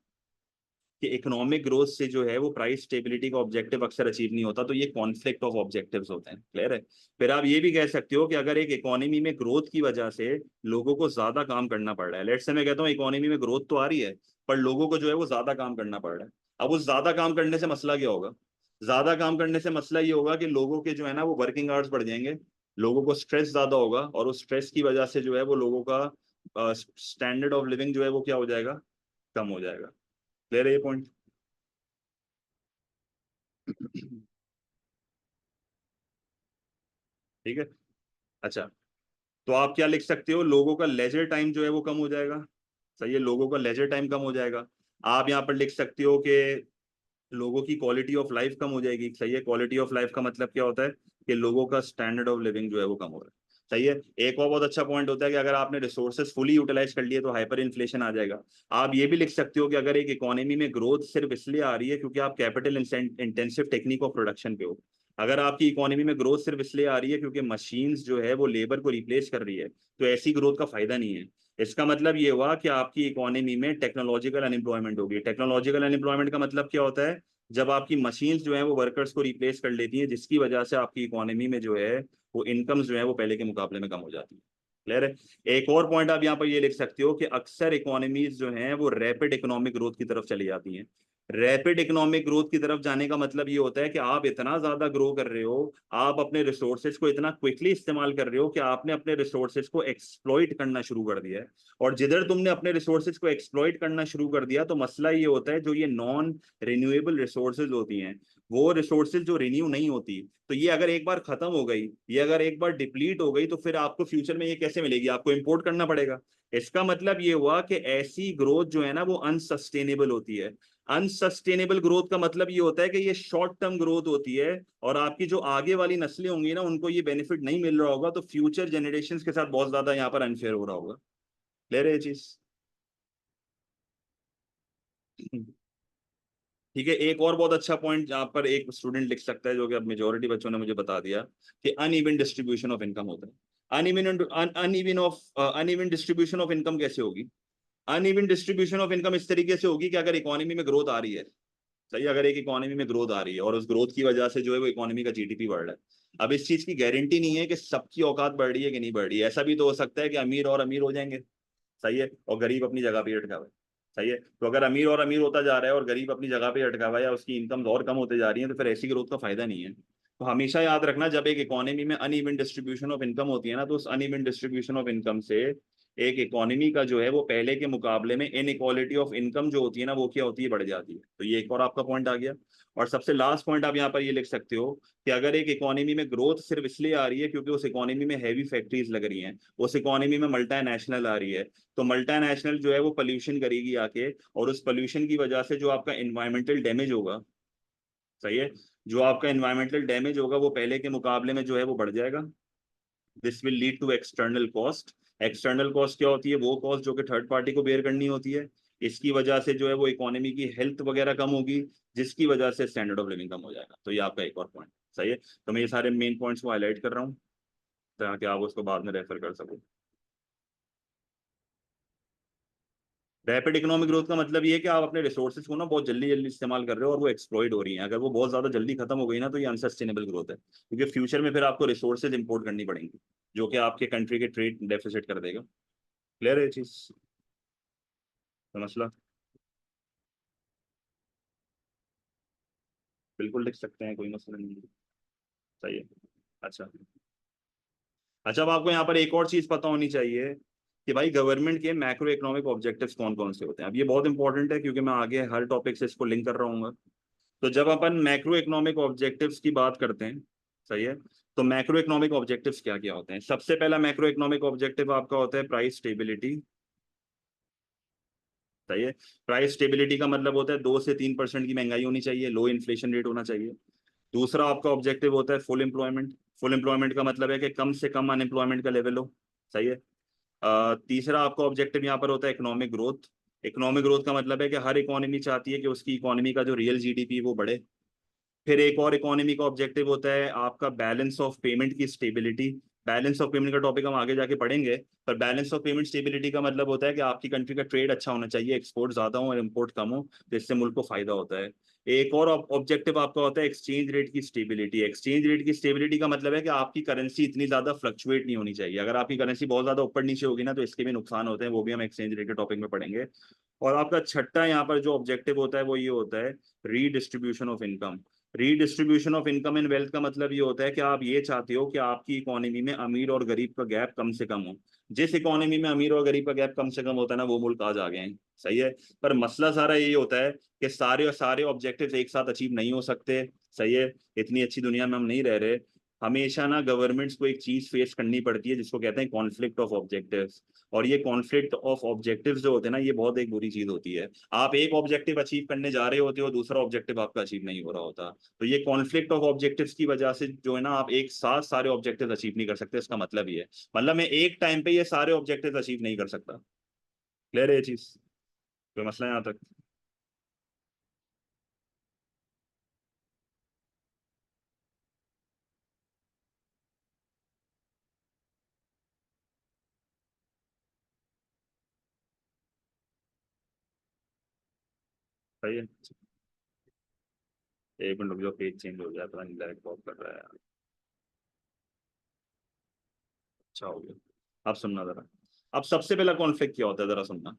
कि इकोनॉमिक ग्रोथ से जो है वो प्राइस स्टेबिलिटी का ऑब्जेक्टिव अक्सर अचीव नहीं होता। तो ये कॉन्फ्लिक्ट ऑफ ऑब्जेक्टिव्स होते हैं। क्लियर है? फिर आप ये भी कह सकते हो कि अगर एक इकोनॉमी में ग्रोथ की वजह से लोगों को ज्यादा काम करना पड़ रहा है, लेट्स से मैं कहता हूँ इकोनॉमी में ग्रोथ तो आ रही है पर लोगों को जो है वो ज्यादा काम करना पड़ रहा है। अब उस ज्यादा काम करने से मसला क्या होगा? ज्यादा काम करने से मसला ये होगा कि लोगों के जो है ना वो वर्किंग आवर्स बढ़ जाएंगे, लोगों को स्ट्रेस ज्यादा होगा, और उस स्ट्रेस की वजह से जो है वो लोगों का स्टैंडर्ड ऑफ लिविंग जो है वो क्या हो जाएगा? कम हो जाएगा। क्लियर है ये पॉइंट? ठीक है। अच्छा, तो आप क्या लिख सकते हो? लोगों का लेजर टाइम जो है वो कम हो जाएगा। सही है, लोगों का लेजर टाइम कम हो जाएगा। आप यहाँ पर लिख सकते हो कि लोगों की क्वालिटी ऑफ लाइफ कम हो जाएगी। सही है, क्वालिटी ऑफ लाइफ का मतलब क्या होता है? कि लोगों का स्टैंडर्ड ऑफ लिविंग जो है वो कम हो रहा है। सही है। एक और बहुत अच्छा पॉइंट होता है कि अगर आपने रिसोर्सेज फुली यूटिलाइज कर लिए तो हाइपर इन्फ्लेशन आ जाएगा। आप ये भी लिख सकते हो कि अगर एक इकोनॉमी में ग्रोथ सिर्फ इसलिए आ रही है क्योंकि आप capital intensive technique of production पे हो, अगर आपकी इकोनॉमी में ग्रोथ सिर्फ इसलिए आ रही है क्योंकि मशीन्स जो है वो लेबर को रिप्लेस कर रही है, तो ऐसी ग्रोथ का फायदा नहीं है। इसका मतलब ये हुआ कि आपकी इकोनॉमी में टेक्नोलॉजिकल अनएम्प्लॉयमेंट होगी। टेक्नोलॉजिकल अनएम्प्लॉयमेंट का मतलब क्या होता है? जब आपकी मशीन्स जो है वो वर्कर्स को रिप्लेस कर लेती हैं, जिसकी वजह से आपकी इकोनॉमी में जो है वो इनकम्स जो है वो पहले के मुकाबले में कम हो जाती है। क्लियर है? एक और पॉइंट आप यहाँ पर ये लिख सकते हो कि अक्सर इकोनॉमीज जो हैं वो रैपिड इकोनॉमिक ग्रोथ की तरफ चली जाती हैं। रैपिड इकोनॉमिक ग्रोथ की तरफ जाने का मतलब ये होता है कि आप इतना ज्यादा ग्रो कर रहे हो, आप अपने रिसोर्सेज को इतना क्विकली इस्तेमाल कर रहे हो कि आपने अपने रिसोर्सेज को एक्सप्लॉइट करना शुरू कर दिया है। और जिधर तुमने अपने रिसोर्सेज को एक्सप्लॉइट करना शुरू कर दिया तो मसला ये होता है, जो ये नॉन रिन्यूएबल रिसोर्सेज होती हैं, वो रिसोर्सेज जो रिन्यू नहीं होती, तो ये अगर एक बार खत्म हो गई, ये अगर एक बार डिप्लीट हो गई, तो फिर आपको फ्यूचर में ये कैसे मिलेगी? आपको इंपोर्ट करना पड़ेगा। इसका मतलब ये हुआ कि ऐसी ग्रोथ जो है ना वो अनसस्टेनेबल होती है। अनसस्टेनेबल ग्रोथ का मतलब ये होता है कि ये शॉर्ट टर्म ग्रोथ होती है, और आपकी जो आगे वाली नस्लें होंगी ना उनको ये बेनिफिट नहीं मिल रहा होगा, तो फ्यूचर जनरेशन के साथ बहुत ज्यादा यहाँ पर अनफेयर हो रहा होगा। क्लियर है ये चीज? ठीक है। एक और बहुत अच्छा पॉइंट जहां पर एक स्टूडेंट लिख सकता है, जो कि अब मेजोरिटी बच्चों ने मुझे बता दिया, कि अनइवन डिस्ट्रीब्यूशन ऑफ इनकम होता है। अनइवन डिस्ट्रीब्यूशन ऑफ इनकम कैसे होगी? अनइवन डिस्ट्रीब्यूशन ऑफ इनकम इस तरीके से होगी कि अगर इकोनॉमी में ग्रोथ आ रही है, सही, अगर एक इकोनॉमी में ग्रोथ आ रही है और उस ग्रोथ की वजह से जो है वो इकोनॉमी का जीडीपी बढ़ रहा है, अब इस चीज की गारंटी नहीं है कि सबकी औकात बढ़ रही है कि नहीं बढ़ रही है। ऐसा भी तो हो सकता है कि अमीर और अमीर हो जाएंगे, सही है, और गरीब अपनी जगह पे ही अटका हुआ है। सही है। तो अगर अमीर और अमीर होता जा रहा है और गरीब अपनी जगह पे ही अटका हुआ है या उसकी इनकम और कम होते जा रही है, तो फिर ऐसी ग्रोथ का फायदा नहीं है। तो हमेशा याद रखना, जब एक इकोनॉमी में अनइवन डिस्ट्रीब्यूशन ऑफ इनकम होती है ना, तो उस अनइवन डिस्ट्रीब्यूशन ऑफ इनकम से एक इकोनॉमी का जो है वो पहले के मुकाबले में इनइक्वालिटी ऑफ इनकम जो होती है ना वो क्या होती है? बढ़ जाती है। तो ये एक और आपका पॉइंट आ गया। और सबसे लास्ट पॉइंट आप यहाँ पर ये लिख सकते हो कि अगर एक इकोनॉमी में ग्रोथ सिर्फ इसलिए आ रही है क्योंकि उस इकोनॉमी में हैवी फैक्ट्रीज लग रही हैं, उस इकोनॉमी में मल्टानेशनल आ रही है, तो मल्टानेशनल जो है वो पोल्यूशन करेगी आके, और उस पोल्यूशन की वजह से जो आपका एनवायरमेंटल डैमेज होगा, सही है, जो आपका एनवायरमेंटल डैमेज होगा वो पहले के मुकाबले में जो है वो बढ़ जाएगा। This will lead to external cost. External cost क्या होती है? वो कॉस्ट जो कि थर्ड पार्टी को बेयर करनी होती है। इसकी वजह से जो है वो इकोनॉमी की हेल्थ वगैरह कम होगी, जिसकी वजह से स्टैंडर्ड ऑफ लिविंग कम हो जाएगा। तो ये आपका एक और पॉइंट। सही है। तो मैं ये सारे मेन पॉइंट्स को हाईलाइट कर रहा हूँ ताकि आप उसको बाद में रेफर कर सको। रैपिड इकोनॉमिक ग्रोथ का मतलब ये है कि आप अपने रिसोर्सेज को ना बहुत जल्दी जल्दी इस्तेमाल कर रहे हो और वो एक्सप्लॉइट हो रही हैं। अगर वो बहुत ज्यादा जल्दी खत्म हो गई ना, तो ये अनसस्टेनेबल ग्रोथ है, क्योंकि फ्यूचर में फिर आपको रिसोर्सेज इंपोर्ट करनी पड़ेंगी, जो कि आपके कंट्री के ट्रेड डेफिसिट कर देगा। क्लियर है ये चीज? समझ लो। बिल्कुल लिख सकते हैं, कोई मसला नहीं है। सही है। अच्छा। अच्छा, अब आपको यहाँ पर एक और चीज पता होनी चाहिए कि भाई गवर्नमेंट के मैक्रो इकोनॉमिक ऑब्जेक्टिव्स कौन कौन से होते हैं। अब ये बहुत इंपॉर्टेंट है क्योंकि मैं आगे हर टॉपिक से इसको लिंक कर रहा हूँ। तो जब अपन मैक्रो इकोनॉमिक ऑब्जेक्टिव्स की बात करते हैं, सही है, तो मैक्रो इकोनॉमिक ऑब्जेक्टिव्स क्या क्या होते हैं? सबसे पहला मैक्रो इकोनॉमिक ऑब्जेक्टिव आपका होता है प्राइस स्टेबिलिटी, सही है। प्राइस स्टेबिलिटी का मतलब होता है 2 से 3% की महंगाई होनी चाहिए, लो इन्फ्लेशन रेट होना चाहिए। दूसरा आपका ऑब्जेक्टिव होता है फुल एम्प्लॉयमेंट। फुल एम्प्लॉयमेंट का मतलब है कि कम से कम अनएम्प्लॉयमेंट का लेवल हो, सही है। तीसरा आपका ऑब्जेक्टिव यहाँ पर होता है इकोनॉमिक ग्रोथ। इकोनॉमिक ग्रोथ का मतलब है कि हर इकोनॉमी चाहती है कि उसकी इकोनॉमी का जो रियल जीडीपी वो बढ़े। फिर एक और इकोनॉमी का ऑब्जेक्टिव होता है आपका बैलेंस ऑफ पेमेंट की स्टेबिलिटी। बैलेंस ऑफ पेमेंट का टॉपिक हम आगे जाके पढ़ेंगे, पर बैलेंस ऑफ पेमेंट स्टेबिलिटी का मतलब होता है कि आपकी कंट्री का ट्रेड अच्छा होना चाहिए, एक्सपोर्ट ज्यादा हो और इम्पोर्ट कम हो, तो इससे मुल्क को फायदा होता है। एक और ऑब्जेक्टिव आपका होता है एक्सचेंज रेट की स्टेबिलिटी। एक्सचेंज रेट की स्टेबिलिटी का मतलब है कि आपकी करेंसी इतनी ज्यादा फ्लक्चुएट नहीं होनी चाहिए। अगर आपकी करेंसी बहुत ज्यादा ऊपर नीचे होगी ना, तो इसके भी नुकसान होते हैं, वो भी हम एक्सचेंज रेट के टॉपिक में पढ़ेंगे। और आपका छठा यहाँ पर जो ऑब्जेक्टिव होता है वो ये होता है redistribution of income. Redistribution of income and wealth का मतलब ये होता है कि आप ये चाहते हो कि आपकी इकोनॉमी में अमीर और गरीब का गैप कम से कम हो। जिस इकोनॉमी में अमीर और गरीब का गैप कम से कम होता है ना, वो मुल्क आज आ गए हैं, सही है। पर मसला सारा यही होता है कि सारे और सारे ऑब्जेक्टिव्स एक साथ अचीव नहीं हो सकते, सही है। इतनी अच्छी दुनिया में हम नहीं रह रहे। हमेशा ना गवर्नमेंट्स को एक चीज फेस करनी पड़ती है जिसको कहते हैं कॉन्फ्लिक्ट ऑफ ऑब्जेक्टिव्स। और ये कॉन्फ्लिक्ट ऑफ ऑब्जेक्टिव्स जो होते हैं ना, ये बहुत एक बुरी चीज होती है। आप एक ऑब्जेक्टिव अचीव करने जा रहे होते हो, दूसरा ऑब्जेक्टिव आपका अचीव नहीं हो रहा होता। तो ये कॉन्फ्लिक्ट ऑफ ऑब्जेक्टिव्स की वजह से जो है ना, आप एक साथ सारे ऑब्जेक्टिव्स अचीव नहीं कर सकते। इसका मतलब ये है, मतलब मैं एक टाइम पे ये सारे ऑब्जेक्टिव्स अचीव नहीं कर सकता। क्लियर है ये चीज? कोई मसला है यहाँ तक? सही है। एक मिनट रुक जाओ, पेज चेंज हो गया, पता नहीं डायरेक्ट कॉल कर रहा है। अच्छा हो गया। अब सुनना जरा। अब सबसे पहला कॉन्फ्लिक्ट क्या होता है, जरा सुनना।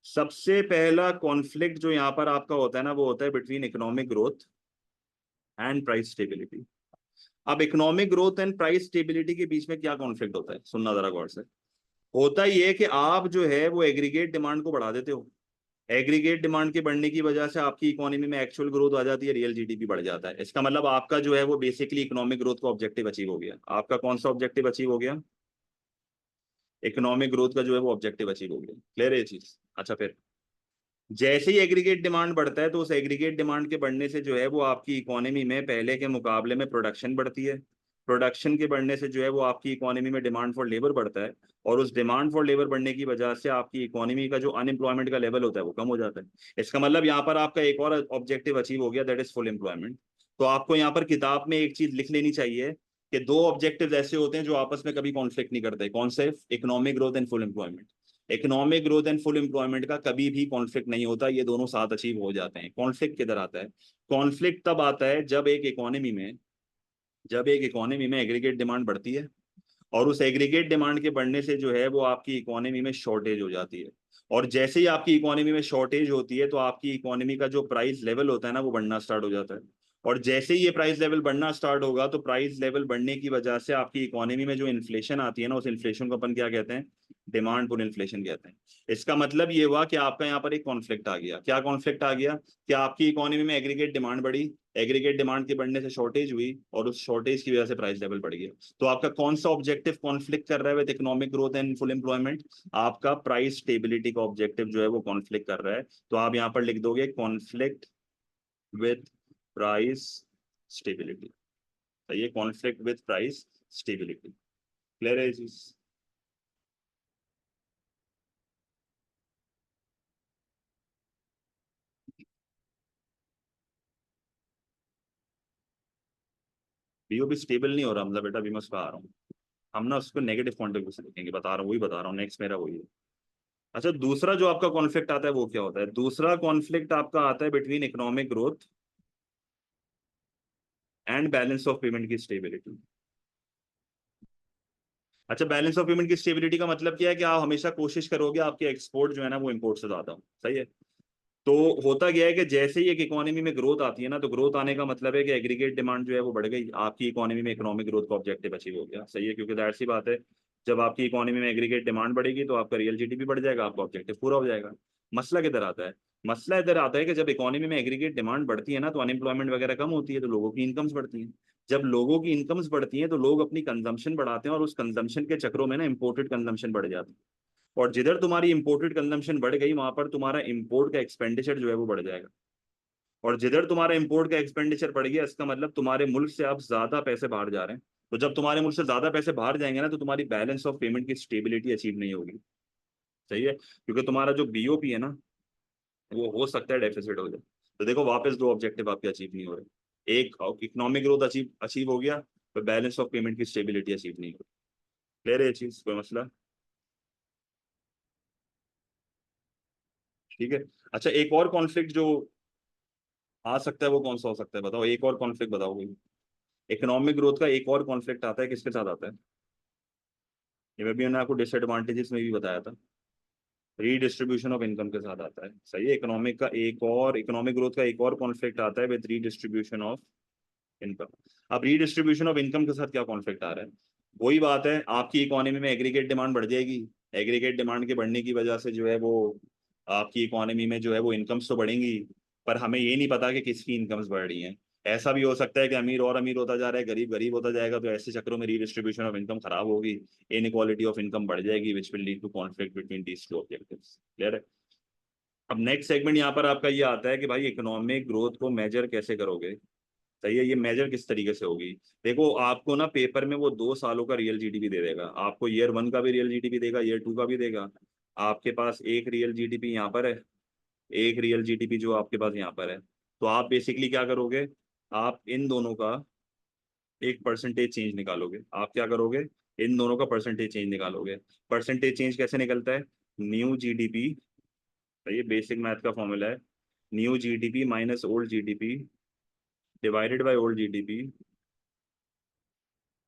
सबसे पहला कॉन्फ्लिक्ट जो यहाँ पर आपका होता है ना, वो होता है between economic growth and price stability. अब economic growth and price stability के बीच में क्या कॉन्फ्लिक्ट होता है, सुनना जरा गौर से। होता ये है कि आप जो है वो एग्रीगेट डिमांड को बढ़ा देते हो। एग्रीगेट डिमांड के बढ़ने की वजह से आपकी इकोनॉमी में एक्चुअल ग्रोथ आ जाती है, रियल जीडीपी बढ़ जाता है। इसका मतलब आपका जो है वो बेसिकली इकोनॉमिक ग्रोथ का ऑब्जेक्टिव अचीव हो गया। आपका कौन सा ऑब्जेक्टिव अचीव हो गया? इकोनॉमिक ग्रोथ का जो है वो ऑब्जेक्टिव अचीव हो गया। क्लियर है ये चीज? अच्छा, फिर जैसे ही एग्रीगेट डिमांड बढ़ता है, तो उस एग्रीगेट डिमांड के बढ़ने से जो है वो आपकी इकोनॉमी में पहले के मुकाबले में प्रोडक्शन बढ़ती है। प्रोडक्शन के बढ़ने से जो है वो आपकी इकोनॉमी में डिमांड फॉर लेबर बढ़ता है। और उस डिमांड फॉर लेबर बढ़ने की वजह से आपकी इकोनॉमी का जो अनएम्प्लॉयमेंट का लेवल होता है वो कम हो जाता है। इसका मतलब यहाँ पर आपका एक और ऑब्जेक्टिव अचीव हो गया, दैट इज फुल एम्प्लॉयमेंट। तो आपको यहाँ पर किताब में एक चीज लिख लेनी चाहिए कि दो ऑब्जेक्टिव ऐसे होते हैं जो आपस में कभी कॉन्फ्लिक्ट नहीं करते। कौन से? Economic growth and full employment. Economic growth and full employment का कभी भी कॉन्फ्लिक्ट नहीं होता, ये दोनों साथ अचीव हो जाते हैं। कॉन्फ्लिक्ट किधर आता है? कॉन्फ्लिक्ट तब आता है जब एक इकोनॉमी में एग्रीगेट डिमांड बढ़ती है, और उस एग्रीगेट डिमांड के बढ़ने से जो है वो आपकी इकोनॉमी में शॉर्टेज हो जाती है। और जैसे ही आपकी इकोनॉमी में शॉर्टेज होती है, तो आपकी इकोनॉमी का जो प्राइस लेवल होता है ना, वो बढ़ना स्टार्ट हो जाता है। और जैसे ही ये प्राइस लेवल बढ़ना स्टार्ट होगा, तो प्राइस लेवल बढ़ने की वजह से आपकी इकोनॉमी में जो इन्फ्लेशन आती है ना, उस इन्फ्लेशन को अपन क्या कहते हैं? डिमांड पुल इन्फ्लेशन कहते हैं। इसका मतलब ये हुआ कि आपका यहाँ पर एक कॉन्फ्लिक्ट आ गया। क्या कॉन्फ्लिक्ट आ गया? कि आपकी इकोनॉमी में एग्रीगेट डिमांड बढ़ी, एग्रीगेट डिमांड के बढ़ने से शॉर्टेज हुई, और उस शॉर्टेज की वजह से प्राइस लेवल बढ़ गया। तो आपका कौन सा ऑब्जेक्टिव कॉन्फ्लिक्ट कर रहा है with economic growth and full employment? आपका प्राइस स्टेबिलिटी का ऑब्जेक्टिव जो है वो कॉन्फ्लिक्ट कर रहा है। तो आप यहाँ पर लिख दोगे कॉन्फ्लिक्ट विद प्राइस स्टेबिलिटी। तो ये conflict with price stability. Clear है चीज? बीओबी स्टेबल नहीं हो रहा मतलब बेटा, अभी मैं उसका आ रहा हूँ। हम ना उसको नेगेटिव पॉइंट ऑफ व्यू से देखेंगे, बता रहा हूँ, वही बता रहा हूँ, नेक्स्ट मेरा वही है। अच्छा, दूसरा जो आपका कॉन्फ्लिक्ट आता है वो क्या होता है? दूसरा कॉन्फ्लिक्ट आपका आता है between economic growth and balance of payment की स्टेबिलिटी। अच्छा, बैलेंस ऑफ पेमेंट की स्टेबिलिटी का मतलब क्या है? कि आप हमेशा कोशिश करोगे आपके एक्सपोर्ट जो है ना वो इंपोर्ट से ज्यादा हो, सही है। तो होता गया है कि जैसे ही एक इकोनॉमी में ग्रोथ आती है ना, तो ग्रोथ आने का मतलब है कि एग्रीगेट डिमांड जो है वो बढ़ गई, आपकी इकोनॉमी में इकोनॉमिक ग्रोथ का ऑब्जेक्टिव अचीव हो गया, सही है। क्योंकि जाहिर सी बात है, जब आपकी इकोनॉमी में एग्रीगेट डिमांड बढ़ेगी तो आपका रियल जीडीपी बढ़ जाएगा, आपका ऑब्जेक्टिव पूरा हो जाएगा। मसला किधर आता है? मसला इधर आता है कि जब इकोनॉमी में एग्रीगेट डिमांड बढ़ती है ना, तो अनएम्प्लॉयमेंट वगैरह कम होती है, तो लोगों की इनकम्स बढ़ती हैं। जब लोगों की इनकम्स बढ़ती हैं तो लोग अपनी कंजम्पशन बढ़ाते हैं, और उस कंजम्पशन के चक्रों में ना इम्पोर्टेड कंजम्पशन बढ़ जाती है। और जिधर तुम्हारी इम्पोर्टेड कंजम्पशन बढ़ गई, वहां पर तुम्हारा इम्पोर्ट का एक्सपेंडिचर जो है वो बढ़ जाएगा। और जिधर तुम्हारा इम्पोर्ट का एक्सपेंडिचर बढ़ गया, इसका मतलब तुम्हारे मुल्क से अब ज्यादा पैसे बाहर जा रहे हैं। तो जब तुम्हारे मुल्क से ज्यादा पैसे बाहर जाएंगे ना, तो तुम्हारी बैलेंस ऑफ पेमेंट की स्टेबिलिटी अचीव नहीं होगी। सही है, क्योंकि तुम्हारा जो बीओपी है ना, वो हो सकता है डेफिसिट हो जाए। तो देखो वापस दो ऑब्जेक्टिव आपके अचीव नहीं हो रहे। एक, इकोनॉमिक ग्रोथ अचीव अचीव हो गया, तो बैलेंस ऑफ पेमेंट की स्टेबिलिटी अचीव नहीं हो रही। क्लियर है ये चीज, कोई मसला? ठीक है। अच्छा, एक और कॉन्फ्लिक्ट जो आ सकता है वो कौन सा हो सकता है, बताओ, एक और कॉन्फ्लिक्ट बताओ कोई। इकोनॉमिक ग्रोथ का एक और कॉन्फ्लिक्ट आता है, किसके साथ आता है? ये मैं भी मैंने आपको डिसएडवांटेजेस में भी बताया था। रीडिस्ट्रीब्यूशन ऑफ इनकम के साथ आता है। सही है, इकोनॉमिक ग्रोथ का एक और कॉन्फ्लिक्ट आता है विद रीडिस्ट्रीब्यूशन ऑफ इनकम। अब रीडिस्ट्रीब्यूशन ऑफ इनकम के साथ क्या कॉन्फ्लिक्ट आ रहा है? वही बात है, आपकी इकोनॉमी में एग्रीगेट डिमांड बढ़ जाएगी। एग्रीगेट डिमांड के बढ़ने की वजह से जो है वो आपकी इकोनॉमी में जो है वो इनकम्स तो बढ़ेंगी, पर हमें ये नहीं पता कि किसकी इनकम्स बढ़ रही हैं। ऐसा भी हो सकता है कि अमीर और अमीर होता जा रहा है, गरीब गरीब होता जाएगा, तो ऐसे चक्रों में रीडिस्ट्रीब्यूशन ऑफ इनकम खराब होगी। इनइक्वालिटी ऑफ इनकम बढ़ जाएगी, which will lead to conflict between these two objectives. Clear है? अब नेक्स्ट सेगमेंट यहाँ पर आपका ये आता है कि भाई इकोनॉमिक ग्रोथ को मेजर कैसे करोगे। सही है, ये मेजर किस तरीके से होगी? देखो, आपको ना पेपर में वो 2 सालों का रियल जीडीपी दे देगा, आपको ईयर 1 का भी रियल जीडीपी देगा, ईयर 2 का भी देगा। आपके पास एक रियल जीडीपी यहाँ पर है, एक रियल जीडीपी जो आपके पास यहाँ पर है। तो आप बेसिकली क्या करोगे? आप इन दोनों का एक परसेंटेज चेंज निकालोगे। आप क्या करोगे? इन दोनों का परसेंटेज चेंज निकालोगे। परसेंटेज चेंज कैसे निकलता है? न्यू जीडीपी, ये बेसिक मैथ का फॉर्मूला है, new GDP minus old GDP divided by old GDP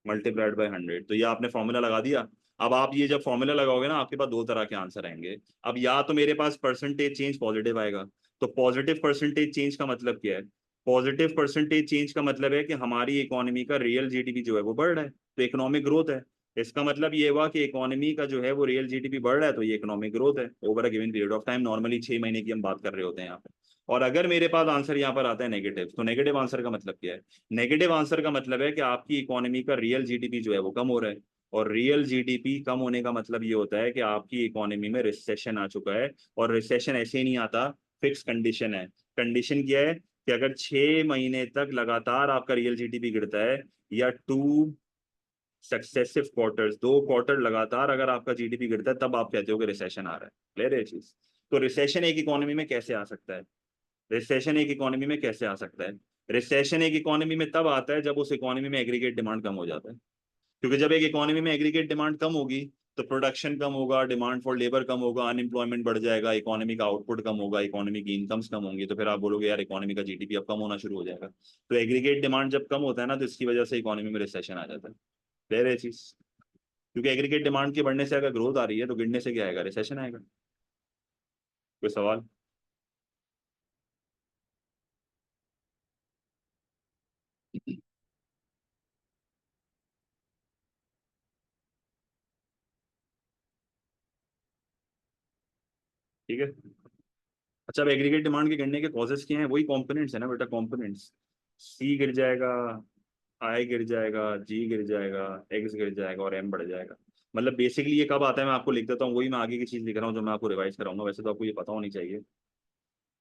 multiplied by 100। तो ये आपने फॉर्मूला लगा दिया। अब आप ये जब फॉर्मूला लगाओगे ना, आपके पास दो तरह के आंसर आएंगे। अब या तो मेरे पास परसेंटेज चेंज पॉजिटिव आएगा। तो पॉजिटिव परसेंटेज चेंज का मतलब क्या है? पॉजिटिव परसेंटेज चेंज का मतलब है कि हमारी इकोनॉमी का रियल जीडीपी जो है वो बढ़ रहा है, तो इकोनॉमिक ग्रोथ है। इसका मतलब ये हुआ कि इकोनॉमी का जो है वो रियल जीडीपी बढ़ रहा है, तो ये इकोनॉमिक ग्रोथ है over a given period of time. Normally 6 महीने की हम बात कर रहे होते हैं यहाँ पे। और अगर मेरे पास आंसर यहाँ पर आता है नेगेटिव, तो नेगेटिव आंसर का मतलब क्या है? नेगेटिव आंसर का मतलब है कि आपकी इकोनॉमी का रियल जीडीपी जो है वो कम हो रहा है। और रियल जीडीपी कम होने का मतलब ये होता है कि आपकी इकोनॉमी में रिसेशन आ चुका है। और रिसेशन ऐसे ही नहीं आता, फिक्स कंडीशन है। कंडीशन क्या है कि अगर 6 महीने तक लगातार आपका रियल जीडीपी गिरता है, या टू सक्सेसिव क्वार्टर्स, 2 क्वार्टर लगातार अगर आपका जीडीपी गिरता है, तब आप कहते हो कि रिसेशन आ रहा है। क्लियर है ये चीज? तो रिसेशन एक इकोनॉमी में कैसे आ सकता है? रिसेशन एक इकोनॉमी में कैसे आ सकता है? रिसेशन एक इकोनॉमी में तब आता है जब उस इकोनॉमी में एग्रीगेट डिमांड कम हो जाता है। क्योंकि जब एक इकोनॉमी में एग्रीगेट डिमांड कम होगी, तो प्रोडक्शन कम होगा, डिमांड फॉर लेबर कम होगा, अनएम्प्लॉयमेंट बढ़ जाएगा, इकोनॉमी का आउटपुट कम होगा, इकोनॉमी की इनकम्स कम होंगी, तो फिर आप बोलोगे यार इकोनॉमी का जीडीपी अब कम होना शुरू हो जाएगा। तो एग्रीगेट डिमांड जब कम होता है ना, तो इसकी वजह से इकोनॉमी में रिसेशन आ जाता है। क्लियर है ये चीज? क्योंकि एग्रीगेट डिमांड के बढ़ने से अगर ग्रोथ आ रही है, तो गिरने से क्या आएगा? रिसेशन आएगा। कोई सवाल? ठीक है। अच्छा, अब एग्रीगेट डिमांड के गिरने के कॉजेस क्या हैं? वही कंपोनेंट्स है ना बेटा, कंपोनेंट्स। सी गिर जाएगा, आई गिर जाएगा, जी गिर जाएगा, एक्स गिर जाएगा, और एम बढ़ जाएगा। मतलब बेसिकली ये कब आता है, मैं आपको लिख देता हूँ, वही मैं आगे की चीज लिख रहा हूँ जो मैं आपको रिवाइज कराऊंगा। वैसे तो आपको ये पता होनी चाहिए,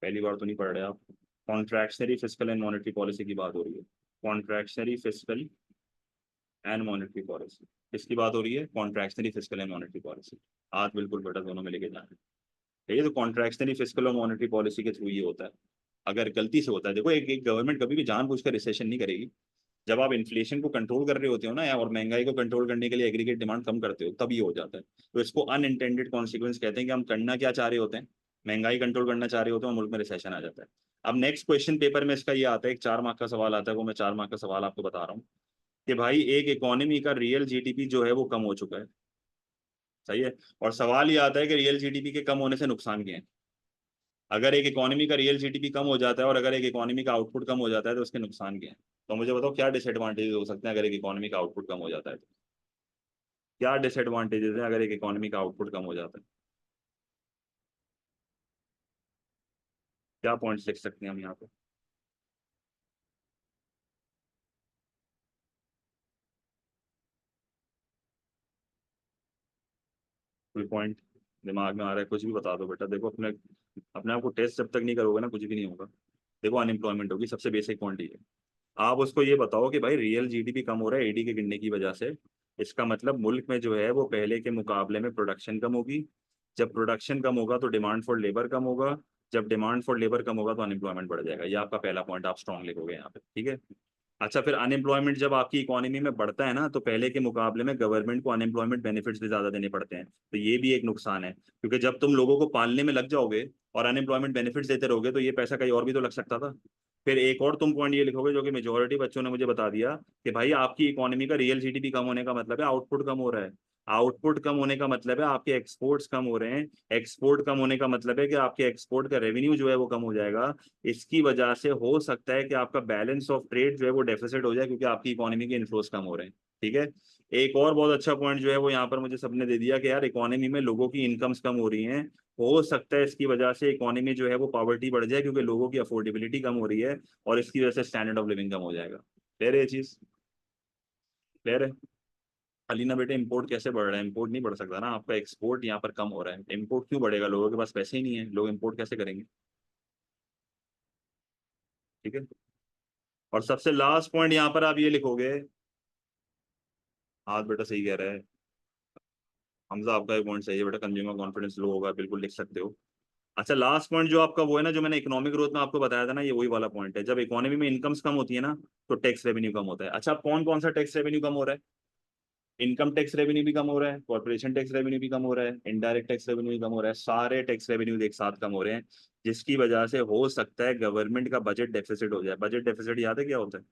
पहली बार तो नहीं पढ़ रहे आप। Contractionary fiscal and monetary policy की बात हो रही है। Contractionary fiscal and monetary policy, किसकी बात हो रही है? Contractionary fiscal and monetary policy. हाथ बिल्कुल बेटा दोनों में लेके जाना है। ठीक है, तो कॉन्ट्रैक्शनरी फिस्कल और मॉनेटरी पॉलिसी के थ्रू ये होता है। अगर गलती से होता है, देखो एक गवर्नमेंट कभी भी जानबूझकर रिसेशन नहीं करेगी। जब आप इन्फ्लेशन को कंट्रोल कर रहे होते हो ना, या और महंगाई को कंट्रोल करने के लिए एग्रीगेट डिमांड कम करते हो, तब ये हो जाता है। तो इसको अनइंटेंडेड कॉन्सिक्वेंस कहते हैं, कि हम करना क्या चाह रहे होते हैं, महंगाई कंट्रोल करना चाह रहे होते हैं, और मुल्क में रिसेशन आ जाता है। अब नेक्स्ट क्वेश्चन पेपर में इसका ये आता है, एक 4 मार्क का सवाल आता है, वो मैं 4 मार्क का सवाल आपको बता रहा हूँ, कि भाई एक इकोनॉमी का रियल जीडीपी जो है वो कम हो चुका है। सही है। और सवाल ये आता है कि रियल जीडीपी के कम होने से नुकसान क्या है? अगर एक इकोनॉमी का रियल जीडीपी कम हो जाता है, और अगर एक इकोनॉमी का आउटपुट कम हो जाता है, तो उसके नुकसान क्या है? तो मुझे बताओ क्या डिसएडवांटेजेस हो सकते हैं अगर एक इकोनॉमी का आउटपुट कम हो जाता है तो? क्या डिसएडवांटेजेस हैं अगर एक इकोनॉमी का आउटपुट कम हो जाता है? क्या पॉइंट्स लिख सकते हैं हम यहाँ पे? कोई पॉइंट दिमाग में आ रहा है? कुछ भी बता दो बेटा। देखो अपने अपने आप को टेस्ट जब तक नहीं करोगे ना, कुछ भी नहीं होगा। देखो अनएम्प्लॉयमेंट होगी, सबसे बेसिक पॉइंट ये है। आप उसको ये बताओ कि भाई रियल जीडीपी कम हो रहा है एडी के गिरने की वजह से। इसका मतलब मुल्क में जो है वो पहले के मुकाबले में प्रोडक्शन कम होगी। जब प्रोडक्शन कम होगा तो डिमांड फॉर लेबर कम होगा। जब डिमांड फॉर लेबर कम होगा तो अनएम्प्लॉयमेंट बढ़ जाएगा। ये आपका पहला पॉइंट, आप स्ट्रॉन्ग लिखोगे यहाँ पे, ठीक है। अच्छा, फिर अनएम्प्लॉयमेंट जब आपकी इकोनॉमी में बढ़ता है ना, तो पहले के मुकाबले में गवर्नमेंट को अनएम्प्लॉयमेंट बेनिफिट्स भी ज्यादा देने पड़ते हैं। तो ये भी एक नुकसान है, क्योंकि जब तुम लोगों को पालने में लग जाओगे और अनएम्प्लॉयमेंट बेनिफिट्स देते रहोगे तो ये पैसा कहीं और भी तो लग सकता था। फिर एक और तुम पॉइंट ये लिखोगे जो कि मेजोरिटी बच्चों ने मुझे बता दिया, कि भाई आपकी इकोनॉमी का रियल जीडीपी कम होने का मतलब है आउटपुट कम हो रहा है। आउटपुट कम होने का मतलब है आपके एक्सपोर्ट्स कम हो रहे हैं। एक्सपोर्ट कम होने का मतलब है कि आपके एक्सपोर्ट का रेवेन्यू जो है वो कम हो जाएगा। इसकी वजह से हो सकता है कि आपका बैलेंस ऑफ ट्रेड जो है वो डेफिसिट हो जाए, क्योंकि आपकी इकोनॉमी के इनफ्लोस कम हो रहे हैं। ठीक है। एक और बहुत अच्छा पॉइंट जो है वो यहाँ पर मुझे सबने दे दिया कि यार इकोनॉमी में लोगों की इनकम्स कम हो रही हैं। हो सकता है इसकी वजह से इकोनॉमी जो है वो पॉवर्टी बढ़ जाए, क्योंकि लोगों की अफोर्डेबिलिटी कम हो रही है और इसकी वजह से स्टैंडर्ड ऑफ लिविंग कम हो जाएगा। क्लियर है ये चीज? क्लियर है? अलीना बेटे, इंपोर्ट कैसे बढ़ रहा है? इंपोर्ट नहीं बढ़ सकता ना, आपका एक्सपोर्ट यहाँ पर कम हो रहा है। इंपोर्ट क्यों बढ़ेगा? लोगों के पास पैसे ही नहीं है, लोग इंपोर्ट कैसे करेंगे? ठीक है। और सबसे लास्ट पॉइंट यहाँ पर आप ये लिखोगे। हाँ बेटा सही कह रहा है हमजा, आपका ये पॉइंट सही है बेटा, कंज्यूमर कॉन्फिडेंस लो होगा, बिल्कुल लिख सकते हो। अच्छा, लास्ट पॉइंट जो आपका वो है ना, जो मैंने इकोनॉमिक ग्रोथ में आपको बताया था ना, ये वही वाला पॉइंट है। जब इकोनॉमी में इनकम्स कम होती है ना, तो टैक्स रेवेन्यू कम होता है। अच्छा, कौन कौन सा टैक्स रेवेन्यू कम हो रहा है? इनकम टैक्स रेवेन्यू भी कम हो रहा है, कॉर्पोरेशन टैक्स रेवेन्यू भी कम हो रहा है, इनडायरेक्ट टैक्स रेवेन्यू भी कम हो रहा है, सारे टैक्स रेवेन्यू एक साथ कम हो रहे हैं। जिसकी वजह से हो सकता है गवर्नमेंट का बजट डेफिसिट हो जाए। बजट डेफिसिट याद है क्या होता है?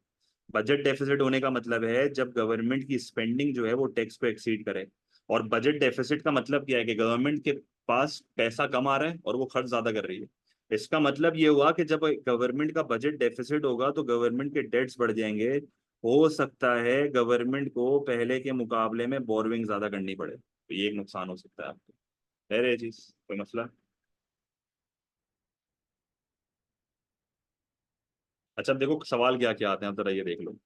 बजट डेफिसिट होने का मतलब है जब गवर्नमेंट की स्पेंडिंग जो है वो टैक्स को एक्सीड करे। और बजट डेफिसिट का मतलब क्या है? कि गवर्नमेंट के पास पैसा कम आ रहा है और वो खर्च ज्यादा कर रही है। इसका मतलब ये हुआ कि जब गवर्नमेंट का बजट डेफिसिट होगा तो गवर्नमेंट के डेट्स बढ़ जाएंगे। हो सकता है गवर्नमेंट को पहले के मुकाबले में बोरविंग ज्यादा करनी पड़े, तो ये एक नुकसान हो सकता है आपको। है ये चीज कोई मसला? अच्छा, अब देखो सवाल क्या क्या आते हैं, अब जरा ये देख लो।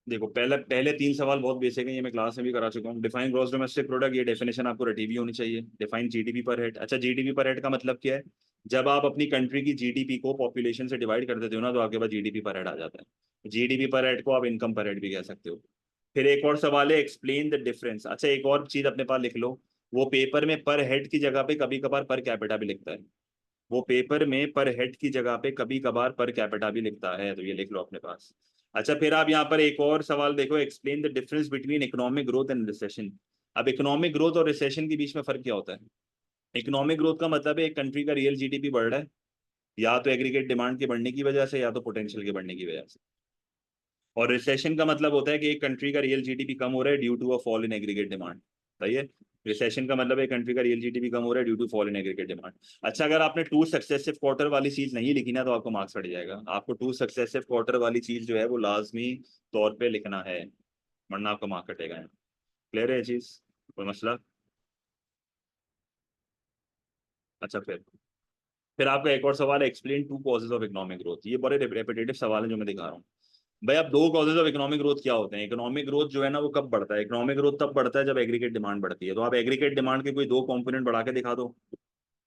देखो पहले पहले तीन सवाल बहुत बेसिक है, ये मैं क्लास में भी करा चुका हूँ। डिफाइन ग्रॉस डोमेस्टिक प्रोडक्ट, ये डेफिनेशन आपको रटी भी होनी चाहिए। डिफाइन जीडीपी पर हेड। अच्छा, जीडीपी पर हेड का मतलब क्या है? जब आप अपनी कंट्री की जीडीपी को पॉपुलेशन से डिवाइड कर देते हो ना, तो आपके पास जीडीपी पर हेड आ जाता है। जीडीपी पर हेड को आप इनकम पर हेड भी कह सकते हो। फिर एक और सवाल है, एक्सप्लेन द डिफरेंस। अच्छा, एक और चीज अपने पास लिख लो। वो पेपर में पर हेड की जगह पे कभी कभार पर कैपिटा भी लिखता है। वो पेपर में पर हेड की जगह पे कभी कभार पर कैपिटा भी लिखता है, तो ये लिख लो अपने पास। अच्छा, फिर आप यहाँ पर एक और सवाल देखो, explain the difference between economic growth and recession. अब इकोनॉमिक ग्रोथ और रिसेशन के बीच में फर्क क्या होता है? इकोनॉमिक ग्रोथ का मतलब है एक कंट्री का रियल जीडीपी बढ़ रहा है, या तो एग्रीगेट डिमांड के बढ़ने की वजह से, या तो पोटेंशियल के बढ़ने की वजह से। और रिसेशन का मतलब होता है कि एक कंट्री का रियल जीडीपी कम हो रहा है due to a fall in aggregate demand. सही है। रिसेशन का मतलब है कंट्री का रियल जीडीपी कम हो रहा है due to fall in aggregate demand. अच्छा, अगर आपने टू सक्सेसिव क्वार्टर वाली चीज नहीं लिखी ना, तो आपको मार्क्स बढ़ जाएगा। आपको टू सक्सेसिव क्वार्टर वाली चीज जो है वो लाजमी तौर पे लिखना है, वरना आपका मार्क कटेगा। क्लियर है ये चीज? कोई मसला? अच्छा, फिर आपका एक और सवाल है, explain two causes of economic growth. ये बड़े रेपिटेटिव सवाल है जो मैं दिखा रहा हूँ। भाई, अब दो कॉजेज ऑफ इकोनॉमिक ग्रोथ क्या होते हैं? इकोनॉमिक ग्रोथ जो है ना वो कब बढ़ता है? इकोनॉमिक ग्रोथ तब बढ़ता है जब एग्रीगेट डिमांड बढ़ती है। तो आप एग्रीगेट डिमांड के कोई दो कंपोनेंट बढ़ा के दिखा दो,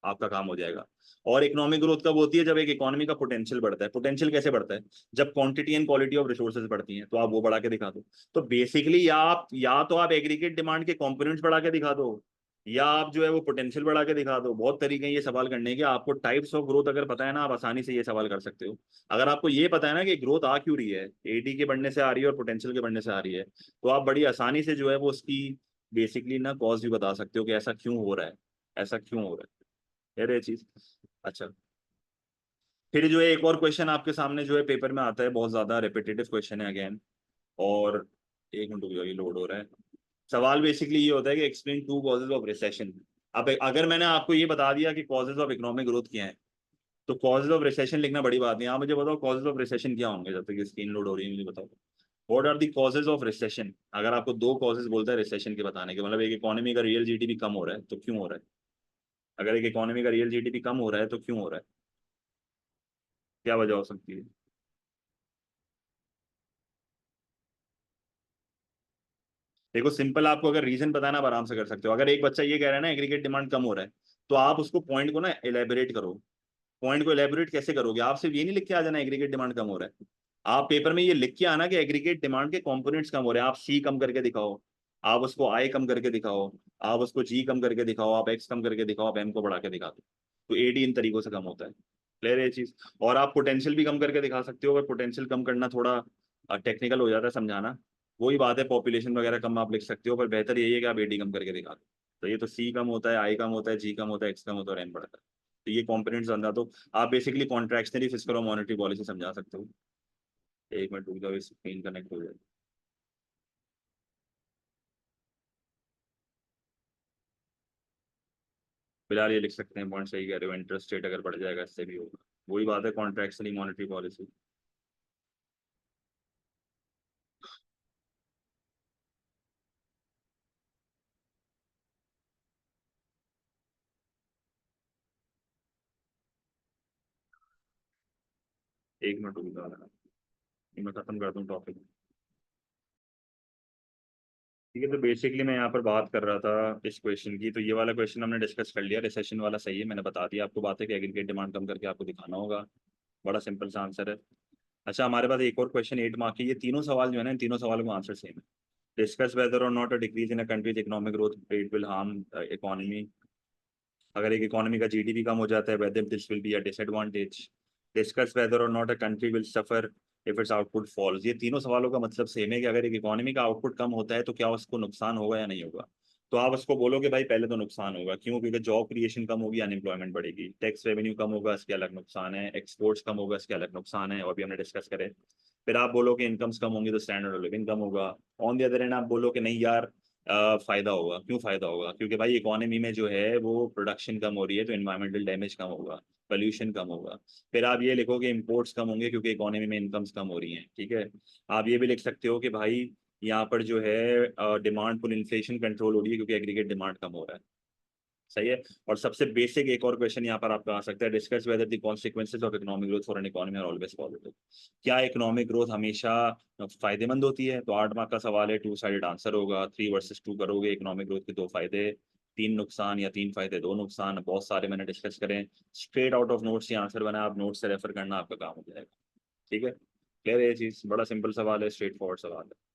आपका काम हो जाएगा। और इकोनॉमिक ग्रोथ कब होती है? जब एक इकोनॉमी का पोटेंशियल बढ़ता है। पोटेंशियल कैसे बढ़ता है? जब quantity and quality of resources बढ़ती हैं, तो आप वो बढ़ा के दिखा दो। तो बेसिकली या तो आप एग्रीगेट डिमांड के कंपोनेंट्स बढ़ा के दिखा दो, या आप जो है वो पोटेंशियल बढ़ा के दिखा दो। बहुत तरीके हैं ये सवाल करने के। आपको टाइप्स ऑफ ग्रोथ अगर पता है ना, आप आसानी से ये सवाल कर सकते हो। अगर आपको ये पता है ना कि ग्रोथ आ क्यों रही है, एडी के बढ़ने से आ रही है और पोटेंशियल के बढ़ने से आ रही है, तो आप बड़ी आसानी से जो है वो उसकी बेसिकली ना कॉज भी बता सकते हो कि ऐसा क्यों हो रहा है, ऐसा क्यों हो रहा है। ये चीज। अच्छा, फिर जो है एक और क्वेश्चन आपके सामने जो है पेपर में आता है, बहुत ज्यादा रिपीटेटिव क्वेश्चन है अगेन। और एक मिनट रुक जाओ, ये लोड हो रहा है। सवाल बेसिकली ये होता है कि explain two causes of recession. अब अगर मैंने आपको ये बता दिया कि कॉजेज ऑफ इकोनॉमिक ग्रोथ क्या है, तो कॉजेज ऑफ रिसेशन लिखना बड़ी बात नहीं। आप मुझे बताओ कॉजेज ऑफ रिसेशन क्या होंगे? जब तक स्क्रीन लोड हो रही है मुझे बताओ, what are the causes of recession. अगर आपको दो कॉजेज बोलता है रिसेशन के बताने के, मतलब एक इकोनॉमी का रियल जीडीपी कम हो रहा है तो क्यों हो रहा है? अगर एक इकोनॉमी का रियल जीडीपी कम हो रहा है तो क्यों हो रहा है, क्या वजह हो सकती है? देखो सिंपल, आपको अगर रीजन पता है ना, आप आराम से कर सकते हो। अगर एक बच्चा ये कह रहा है ना एग्रीगेट डिमांड कम हो रहा है, तो आप उसको पॉइंट को ना एलेबोरेट करो। पॉइंट को एलेबोरेट कैसे करोगे? आप सिर्फ ये नहीं लिख के आ जाना एग्रीगेट डिमांड कम हो रहा है। आप पेपर में ये लिख के आना कि एग्रीगेट डिमांड के कंपोनेंट्स कम हो रहे हैं। आप सी कम करके दिखाओ, आप उसको आई कम करके दिखाओ, आप उसको जी कम करके दिखाओ, आप एक्स कम करके दिखाओ, आप एम को बढ़ा के दिखा दो। तो एडी इन तरीकों से कम होता है। क्लियर है ये चीज? और आप पोटेंशियल भी कम करके दिखा सकते हो, अगर पोटेंशियल कम करना थोड़ा टेक्निकल हो जाता है समझाना। वही बात है, पॉपुलेशन वगैरह कम आप लिख सकते हो, पर बेहतर यही है कि आप एडी कम करके दिखा दो। तो ये तो सी कम होता है, आई कम होता है, जी कम होता है, एक्स कम होता है और एन बढ़ता है। तो ये कॉम्पोनेंट्स समझा तो आप बेसिकली कॉन्ट्रैक्शनरी फिस्कल और मॉनेटरी पॉलिसी समझा सकते हो। एक मिनट रुक जाओ, स्क्रीन कनेक्ट हो जाए। फिलहाल ये लिख सकते हैं, पॉइंट सही कह रहे हो, इंटरेस्ट रेट अगर बढ़ जाएगा इससे भी होगा। वही बात है, कॉन्ट्रैक्शनली मॉनेटरी पॉलिसी। एक मिनट रुक जाओ, ये मैं खत्म कर दूं टॉपिक। ठीक है, तो बेसिकली मैं यहाँ पर बात कर रहा था इस क्वेश्चन की। तो ये वाला क्वेश्चन हमने डिस्कस कर लिया, रिसेशन वाला सही है, मैंने बता दिया आपको बात है कि एग्रीगेट डिमांड कम करके आपको दिखाना होगा। बड़ा सिंपल सा आंसर है। अच्छा, हमारे पास एक और क्वेश्चन 8 मार्क की। ये तीनों सवाल जो है ना, इन तीनों सवालों का आंसर सेम है। Discuss whether or not a decrease in a country's economic growth rate will harm economy. अगर एक इकोनॉमी का जीडीपी कम हो जाता है, whether this will be a disadvantage. Discuss whether or not a country will suffer if its output falls. ये तीनों सवालों का मतलब सेम है कि अगर एक इकोनॉमी का आउटपुट कम होता है तो क्या उसको नुकसान होगा या नहीं होगा। तो आप उसको बोलोगे भाई पहले तो नुकसान होगा, क्यों? क्योंकि जॉब क्रिएशन कम होगी, अनएम्प्लॉयमेंट बढ़ेगी, टैक्स रेवेन्यू कम होगा, इसके अलग नुकसान है, एक्सपोर्ट्स कम होगा, इसके अलग नुकसान है, और भी हमने डिस्कस करे। फिर आप बोलो कि इनकम्स कम होंगी तो स्टैंडर्ड ऑफ लिविंग कम होगा। ऑन द अदर एंड आप बोलो कि नहीं यार, फायदा होगा। क्यों फायदा होगा? क्योंकि भाई इकोनॉमी में जो है वो प्रोडक्शन कम हो रही है तो इन्वायरमेंटल डैमेज कम होगा, पोल्यूशन कम होगा। फिर आप ये लिखोगे इंपोर्ट्स कम होंगे क्योंकि इकोनॉमी में इनकम्स कम हो रही हैं। ठीक है। आप ये भी लिख सकते हो कि भाई यहाँ पर जो है डिमांड पुल इन्फ्लेशन कंट्रोल हो रही है क्योंकि एग्रीगेट डिमांड कम हो रहा है। सही है। और सबसे बेसिक एक और क्वेश्चन यहाँ पर आपका आ सकता है, discuss whether the consequences of economic growth for an economy are always positive. क्या इकोनॉमिक ग्रोथ हमेशा फायदेमंद होती है? तो 8 मार्क का सवाल है, टू साइडेड आंसर होगा। 3 वर्सेस 2 करोगे, इकोनॉमिक ग्रोथ के 2 फायदे, 3 नुकसान, या 3 फायदे 2 नुकसान, बहुत सारे मैंने डिस्कस करें। स्ट्रेट आउट ऑफ नोट्स ये आंसर बना, आप नोट से रेफर करना, आपका काम हो जाएगा। ठीक है। क्लियर है ये चीज? बड़ा सिंपल सवाल है, स्ट्रेट फॉरवर्ड सवाल है।